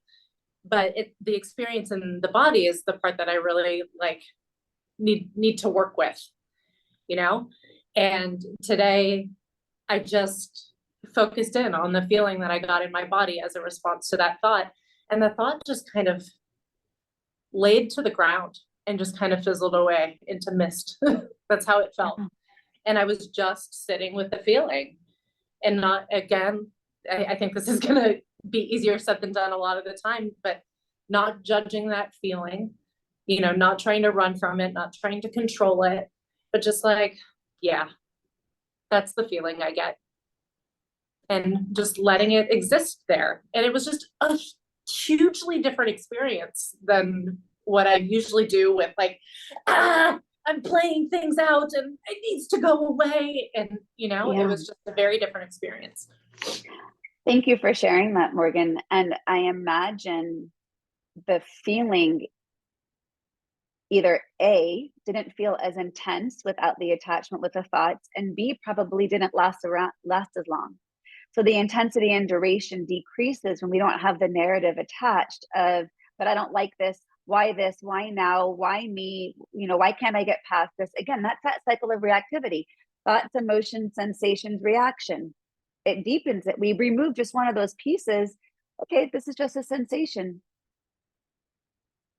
But the experience in the body is the part that I really like need to work with, you know? And today I just focused in on the feeling that I got in my body as a response to that thought. And the thought just kind of laid to the ground and just kind of fizzled away into mist. That's how it felt. And I was just sitting with the feeling, and not, again, I think this is going to be easier said than done a lot of the time, but not judging that feeling, you know, not trying to run from it, not trying to control it, but just like, yeah, that's the feeling I get. And just letting it exist there. And it was just a hugely different experience than what I usually do with like, I'm playing things out and it needs to go away. And, you know, it was just a very different experience.
Thank you for sharing that, Morgan. And I imagine the feeling either A, didn't feel as intense without the attachment with the thoughts, and B, probably didn't last as long. So the intensity and duration decreases when we don't have the narrative attached of, but I don't like this, why now, why me, you know, why can't I get past this? Again, that's that cycle of reactivity, thoughts, emotions, sensations, reaction. It deepens it. We remove just one of those pieces. Okay, this is just a sensation.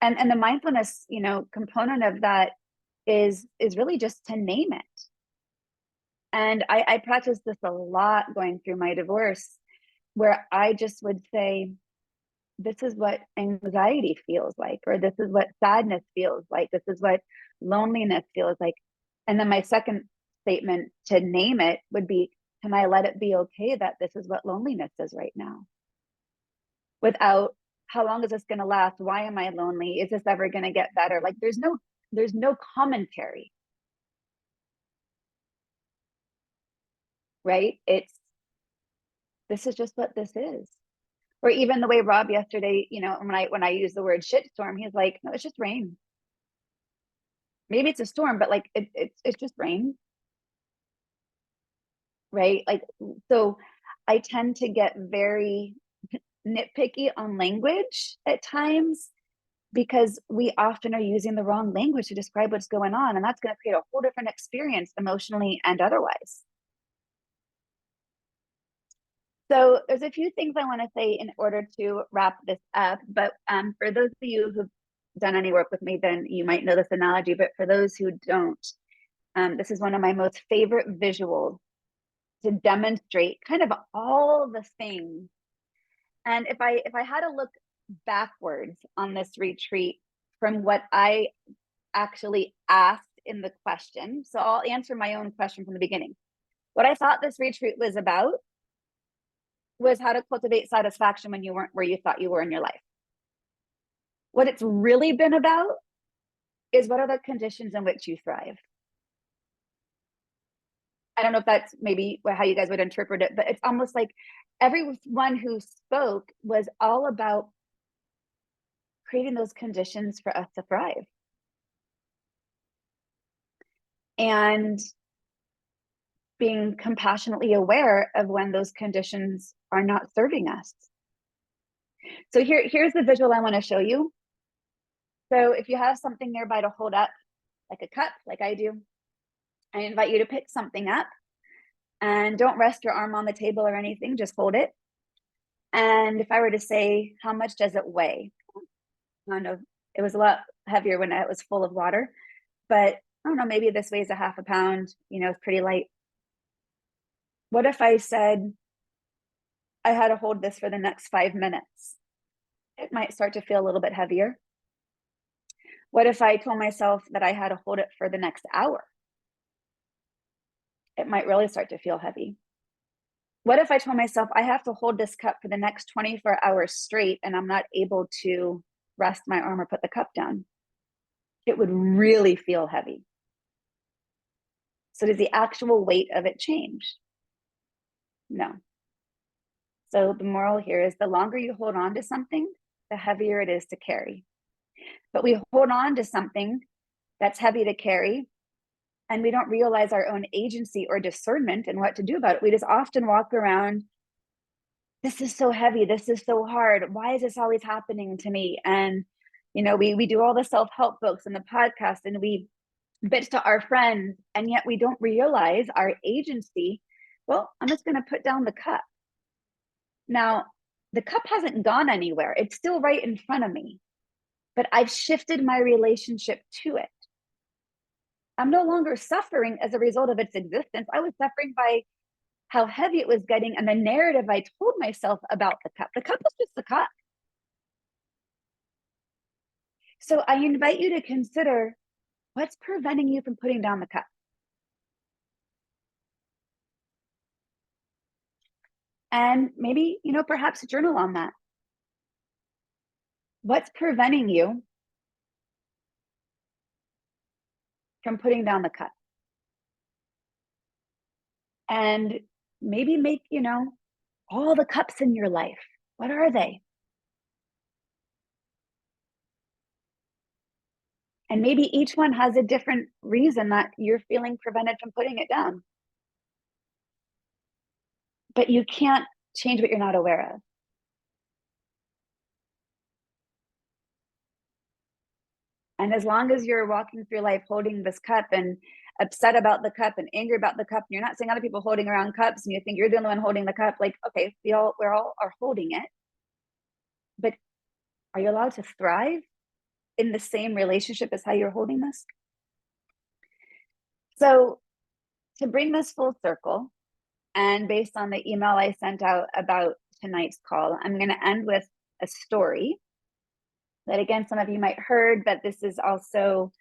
And the mindfulness, you know, component of that is really just to name it. And I practiced this a lot going through my divorce, where I just would say, this is what anxiety feels like, or this is what sadness feels like, this is what loneliness feels like. And then my second statement to name it would be, can I let it be okay that this is what loneliness is right now? Without, how long is this going to last? Why am I lonely? Is this ever going to get better? Like there's no commentary, right? This is just what this is. Or even the way Rob yesterday, when I use the word shitstorm, he's like, no, it's just rain. Maybe it's a storm, but like it's just rain. Right? Like, so I tend to get very nitpicky on language at times because we often are using the wrong language to describe what's going on. And that's going to create a whole different experience emotionally and otherwise. So there's a few things I want to say in order to wrap this up. But for those of you who've done any work with me, then you might know this analogy. But for those who don't, this is one of my most favorite visuals to demonstrate kind of all the things. And if I had to look backwards on this retreat from what I actually asked in the question, so I'll answer my own question from the beginning. What I thought this retreat was about was how to cultivate satisfaction when you weren't where you thought you were in your life. What it's really been about is what are the conditions in which you thrive. I don't know if that's maybe how you guys would interpret it, but it's almost like everyone who spoke was all about creating those conditions for us to thrive. And being compassionately aware of when those conditions are not serving us. So here's the visual I want to show you. So if you have something nearby to hold up, like a cup, like I do, I invite you to pick something up and don't rest your arm on the table or anything, just hold it. And if I were to say, how much does it weigh? I don't know, it was a lot heavier when it was full of water, but I don't know, maybe this weighs a half a pound, it's pretty light. What if I said, I had to hold this for the next 5 minutes? It might start to feel a little bit heavier. What if I told myself that I had to hold it for the next hour? It might really start to feel heavy. What if I told myself I have to hold this cup for the next 24 hours straight and I'm not able to rest my arm or put the cup down? It would really feel heavy. So does the actual weight of it change? No. So the moral here is the longer you hold on to something, the heavier it is to carry. But we hold on to something that's heavy to carry and we don't realize our own agency or discernment and what to do about it. We just often walk around, this is so heavy, this is so hard, why is this always happening to me? And we do all the self-help books and the podcast and we bitch to our friends, and yet we don't realize our agency. Well, I'm just going to put down the cup. Now, the cup hasn't gone anywhere. It's still right in front of me, but I've shifted my relationship to it. I'm no longer suffering as a result of its existence. I was suffering by how heavy it was getting and the narrative I told myself about the cup. The cup was just the cup. So I invite you to consider what's preventing you from putting down the cup. And maybe, perhaps journal on that. What's preventing you from putting down the cup? And maybe make, all the cups in your life. What are they? And maybe each one has a different reason that you're feeling prevented from putting it down. But you can't change what you're not aware of. And as long as you're walking through life holding this cup and upset about the cup and angry about the cup, and you're not seeing other people holding around cups and you think you're the only one holding the cup, like, okay, we all are holding it. But are you allowed to thrive in the same relationship as how you're holding this? So to bring this full circle, and based on the email I sent out about tonight's call, I'm going to end with a story that, again, some of you might heard, but this is also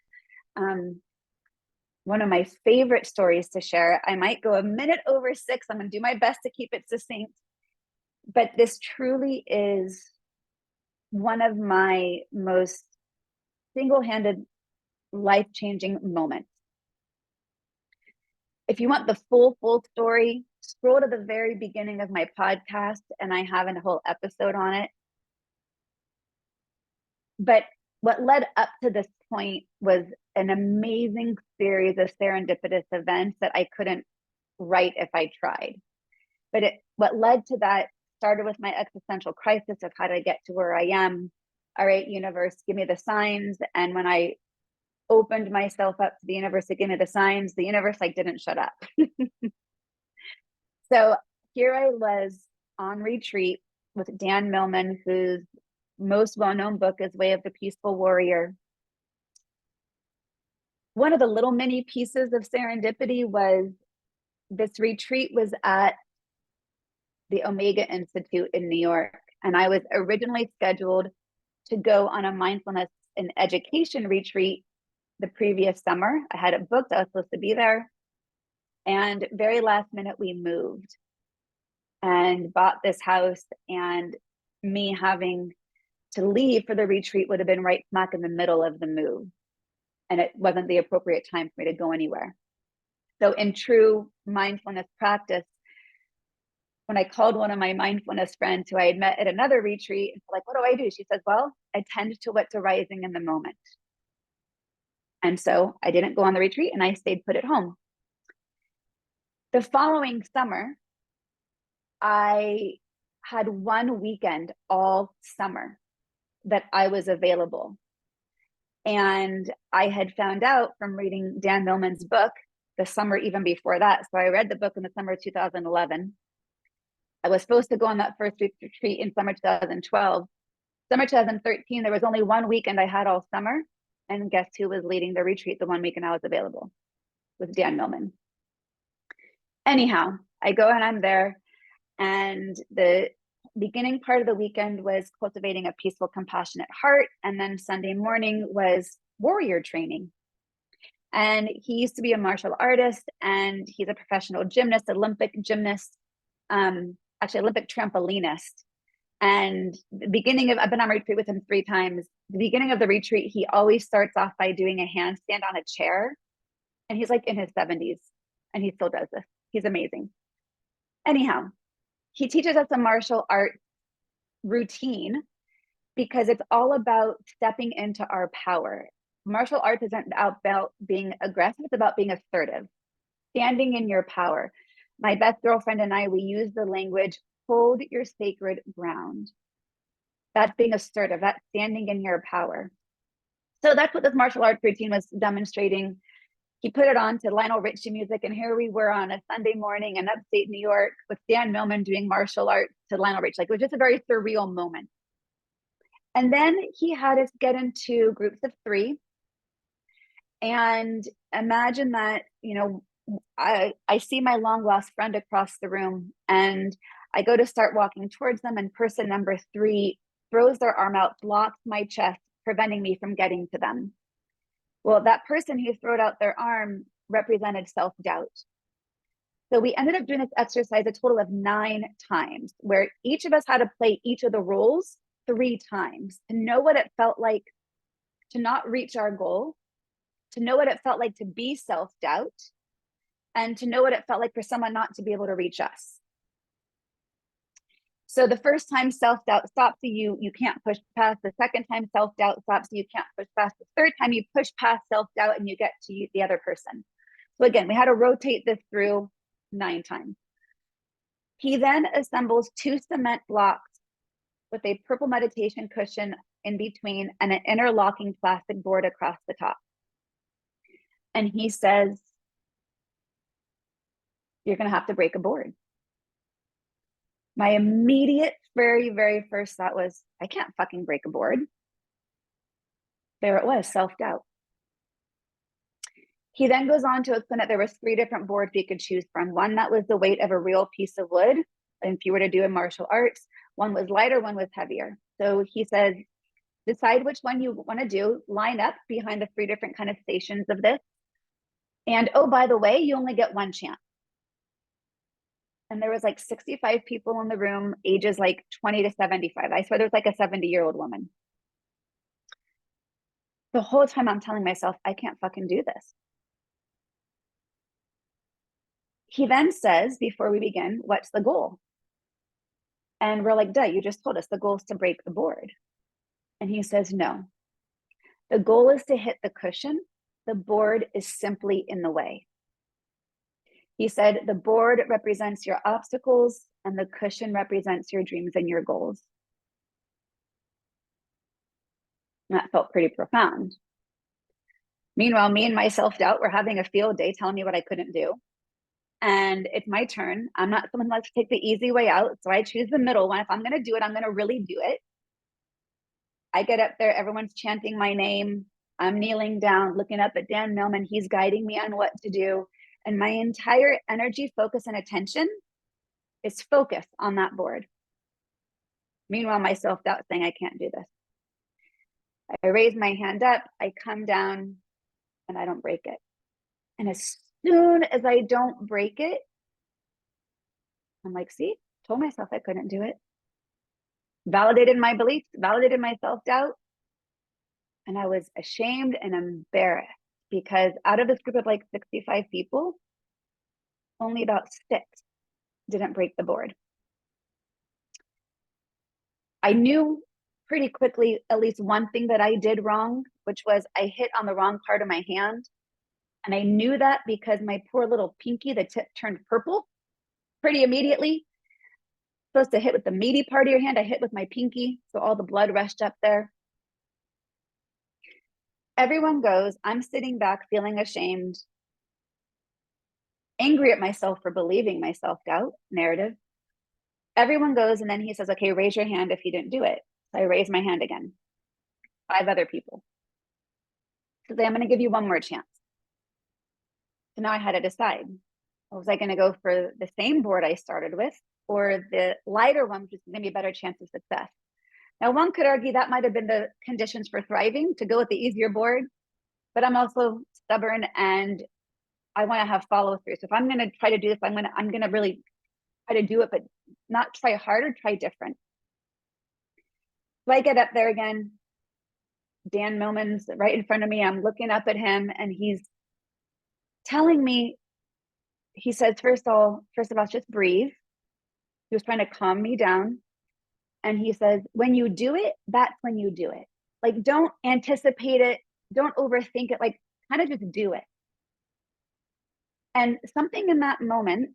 one of my favorite stories to share. I might go a minute over 6. I'm going to do my best to keep it succinct. But this truly is one of my most single-handed, life-changing moments. If you want the full story, scroll to the very beginning of my podcast, and I have a whole episode on it. But what led up to this point was an amazing series of serendipitous events that I couldn't write if I tried. But what led to that started with my existential crisis of how did I get to where I am? All right, universe, give me the signs. And when I opened myself up to the universe to give me the signs, the universe like didn't shut up. So here I was on retreat with Dan Millman, whose most well-known book is Way of the Peaceful Warrior. One of the little mini pieces of serendipity was this retreat was at the Omega Institute in New York. And I was originally scheduled to go on a mindfulness and education retreat the previous summer. I had it booked, I was supposed to be there. And very last minute, we moved and bought this house. And me having to leave for the retreat would have been right smack in the middle of the move. And it wasn't the appropriate time for me to go anywhere. So in true mindfulness practice, when I called one of my mindfulness friends who I had met at another retreat, and like, what do I do? She says, well, I tend to what's arising in the moment. And so I didn't go on the retreat and I stayed put at home. The following summer, I had one weekend all summer that I was available. And I had found out from reading Dan Millman's book the summer even before that. So I read the book in the summer of 2011. I was supposed to go on that first retreat in summer 2012. Summer 2013, there was only one weekend I had all summer. And guess who was leading the retreat the one weekend I was available? With Dan Millman. Anyhow, I go and I'm there. And the beginning part of the weekend was cultivating a peaceful, compassionate heart. And then Sunday morning was warrior training. And he used to be a martial artist and he's a professional gymnast, Olympic gymnast, actually Olympic trampolinist. And the beginning of, I've been on retreat with him 3 times. The beginning of the retreat, he always starts off by doing a handstand on a chair. And he's like in his 70s and he still does this. He's amazing. Anyhow, he teaches us a martial art routine because it's all about stepping into our power. Martial arts isn't about being aggressive, it's about being assertive, standing in your power. My best girlfriend and I, we use the language, hold your sacred ground. That's being assertive, that's standing in your power. So that's what this martial arts routine was demonstrating. He put it on to Lionel Richie music, and here we were on a Sunday morning in upstate New York with Dan Millman doing martial arts to Lionel Richie. Like, it was just a very surreal moment. And then he had us get into groups of 3. And imagine that, you know, I see my long lost friend across the room and I go to start walking towards them, and person number 3 throws their arm out, blocks my chest, preventing me from getting to them. Well, that person who threw out their arm represented self-doubt. So we ended up doing this exercise a total of 9 times, where each of us had to play each of the roles 3 times to know what it felt like to not reach our goal, to know what it felt like to be self-doubt, and to know what it felt like for someone not to be able to reach us. So the first time self-doubt stops you, you can't push past. The second time self-doubt stops you, you can't push past. The third time you push past self-doubt and you get to the other person. So again, we had to rotate this through 9 times. He then assembles 2 cement blocks with a purple meditation cushion in between and an interlocking plastic board across the top. And he says, you're going to have to break a board. My immediate, very, very first thought was, I can't fucking break a board. There it was, self-doubt. He then goes on to explain that there was 3 different boards we could choose from. One that was the weight of a real piece of wood, and if you were to do in martial arts. One was lighter, one was heavier. So he says, decide which one you want to do, line up behind the 3 different kind of stations of this, And oh, by the way, you only get one chance. And there was like 65 people in the room, ages like 20 to 75. I swear there's like a 70-year-old woman. The whole time I'm telling myself, I can't fucking do this. He then says, before we begin, what's the goal? And we're like, duh, you just told us the goal is to break the board. And he says, no, the goal is to hit the cushion. The board is simply in the way. He said, the board represents your obstacles and the cushion represents your dreams and your goals. And that felt pretty profound. Meanwhile, me and my self-doubt were having a field day telling me what I couldn't do. And it's my turn. I'm not someone who likes to take the easy way out. So I choose the middle one. If I'm going to do it, I'm going to really do it. I get up there. Everyone's chanting my name. I'm kneeling down, looking up at Dan Millman. He's guiding me on what to do. And my entire energy, focus, and attention is focused on that board. Meanwhile, my self-doubt saying I can't do this. I raise my hand up. I come down and I don't break it. And as soon as I don't break it, I'm like, see, told myself I couldn't do it. Validated my beliefs, validated my self-doubt. And I was ashamed and embarrassed because out of this group of like 65 people, only about 6 didn't break the board. I knew pretty quickly at least one thing that I did wrong, which was I hit on the wrong part of my hand. And I knew that because my poor little pinky, the tip turned purple pretty immediately. Supposed to hit with the meaty part of your hand. I hit with my pinky. So all the blood rushed up there. Everyone goes. I'm sitting back feeling ashamed, angry at myself for believing my self-doubt narrative. Everyone goes. And then he says, okay, raise your hand if you didn't do it. So I raise my hand again. 5 other people. So I'm going to give you one more chance. So now I had to decide. Was I going to go for the same board I started with or the lighter one, which is going to be a better chance of success? Now, one could argue that might have been the conditions for thriving, to go with the easier board, but I'm also stubborn and I want to have follow through. So if I'm going to try to do this, I'm going to really try to do it, but not try harder, try different. So I get up there again. Dan Millman's right in front of me. I'm looking up at him and he's telling me, he says, first of all, just breathe. He was trying to calm me down. And he says, when you do it, that's when you do it. Like, don't anticipate it. Don't overthink it. Like, kind of just do it. And something in that moment,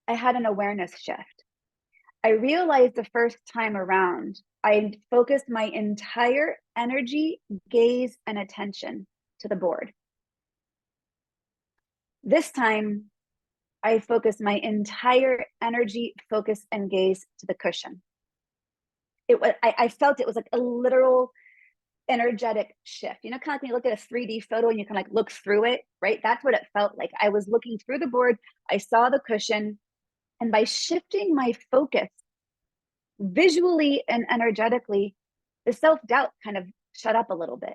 I had an awareness shift. I realized the first time around, I focused my entire energy, gaze, and attention to the board. This time, I focused my entire energy, focus, and gaze to the cushion. I felt it was like a literal energetic shift. You know, kind of like when you look at a 3D photo and you can like look through it, right? That's what it felt like. I was looking through the board, I saw the cushion, and by shifting my focus visually and energetically, the self-doubt kind of shut up a little bit.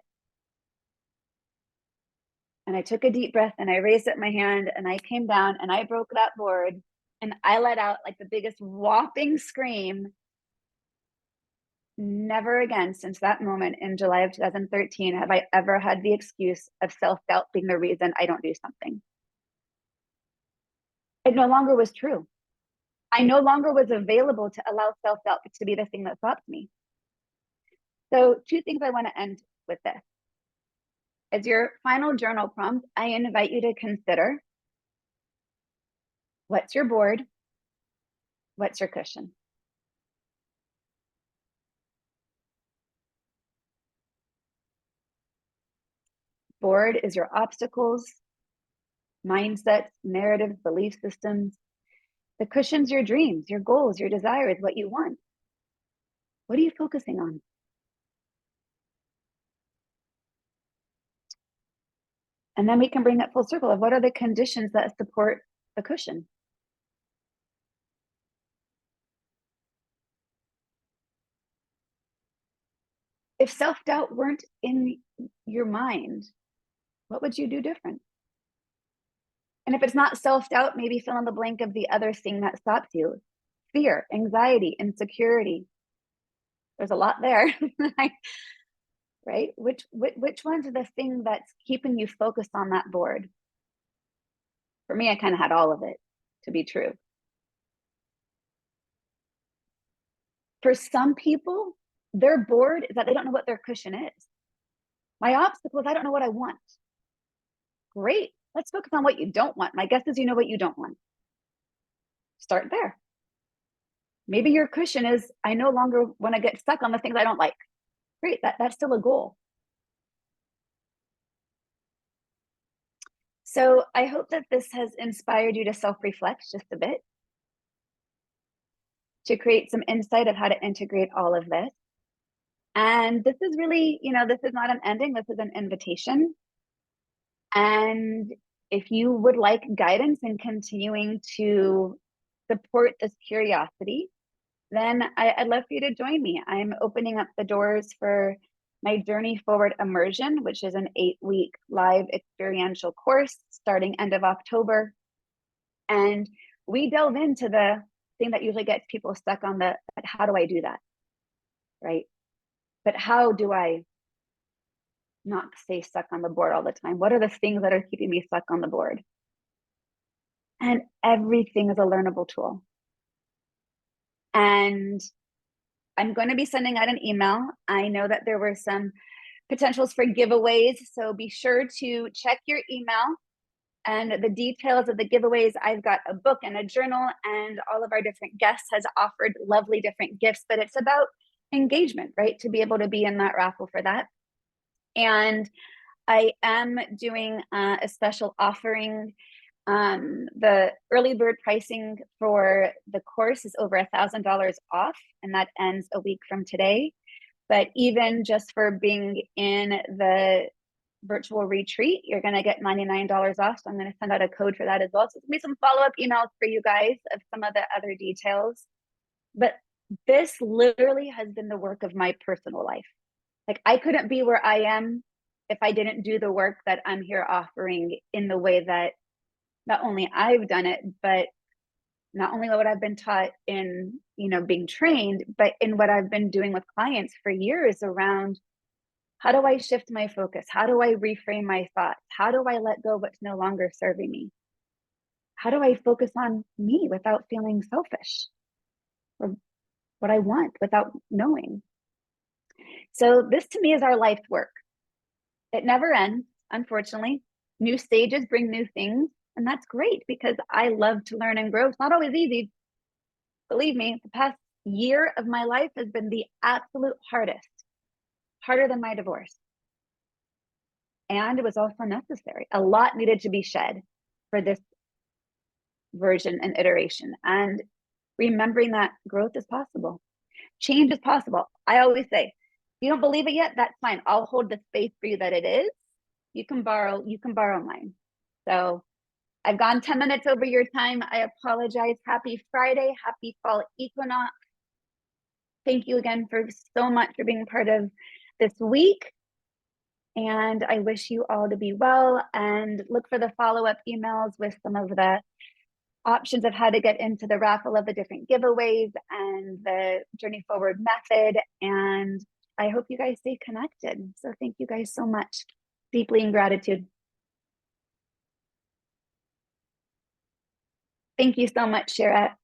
And I took a deep breath and I raised up my hand and I came down and I broke that board and I let out like the biggest whopping scream. Never again since that moment in July of 2013 have I ever had the excuse of self-doubt being the reason I don't do something. It no longer was true. I no longer was available to allow self-doubt to be the thing that stops me. So 2 things I want to end with this. As your final journal prompt, I invite you to consider, what's your board? What's your cushion? Board is your obstacles, mindsets, narratives, belief systems. The cushion's your dreams, your goals, your desires, what you want. What are you focusing on? And then we can bring it full circle of what are the conditions that support the cushion? If self-doubt weren't in your mind, What would you do different? And if it's not self-doubt, maybe fill in the blank of the other thing that stops you. Fear, anxiety, insecurity. There's a lot there, right? Which one's the thing that's keeping you focused on that board? For me, I kind of had all of it, to be true. For some people, their board is that they don't know what their cushion is. My obstacle is I don't know what I want. Great. Let's focus on what you don't want. My guess is you know what you don't want. Start there. Maybe your cushion is I no longer want to get stuck on the things I don't like. Great. That's still a goal. So I hope that this has inspired you to self-reflect just a bit, to create some insight of how to integrate all of this. And this is really, this is not an ending, this is an invitation. And if you would like guidance in continuing to support this curiosity, then I'd love for you to join me. I'm opening up the doors for my Journey Forward Immersion, which is an 8-week live experiential course starting end of October. And we delve into the thing that usually gets people stuck on the, how do I do that, right? But how do I not stay stuck on the board all the time? What are the things that are keeping me stuck on the board? And everything is a learnable tool. And I'm going to be sending out an email. I know that there were some potentials for giveaways, so be sure to check your email and the details of the giveaways. I've got a book and a journal, and all of our different guests has offered lovely different gifts, but it's about engagement, right? To be able to be in that raffle for that. And I am doing a special offering. The early bird pricing for the course is over $1,000 off, and that ends a week from today. But even just for being in the virtual retreat, you're going to get $99 off. So I'm going to send out a code for that as well. So there'll be some follow-up emails for you guys of some of the other details. But this literally has been the work of my personal life. Like, I couldn't be where I am if I didn't do the work that I'm here offering in the way that not only I've done it, but not only what I've been taught in, being trained, but in what I've been doing with clients for years around how do I shift my focus? How do I reframe my thoughts? How do I let go what's no longer serving me? How do I focus on me without feeling selfish, or what I want without knowing? So this to me is our life's work. It never ends, unfortunately. New stages bring new things, and that's great because I love to learn and grow. It's not always easy. Believe me, the past year of my life has been the absolute hardest, harder than my divorce. And it was also necessary. A lot needed to be shed for this version and iteration. And remembering that growth is possible. Change is possible. I always say, if you don't believe it yet, that's fine. I'll hold the space for you that it is. You can borrow mine. So I've gone 10 minutes over your time. I apologize. Happy Friday. Happy fall equinox. Thank you again for so much for being part of this week. And I wish you all to be well, and look for the follow-up emails with some of the options of how to get into the raffle of the different giveaways and the Journey Forward method. And I hope you guys stay connected. So thank you guys so much. Deeply in gratitude. Thank you so much, Shira.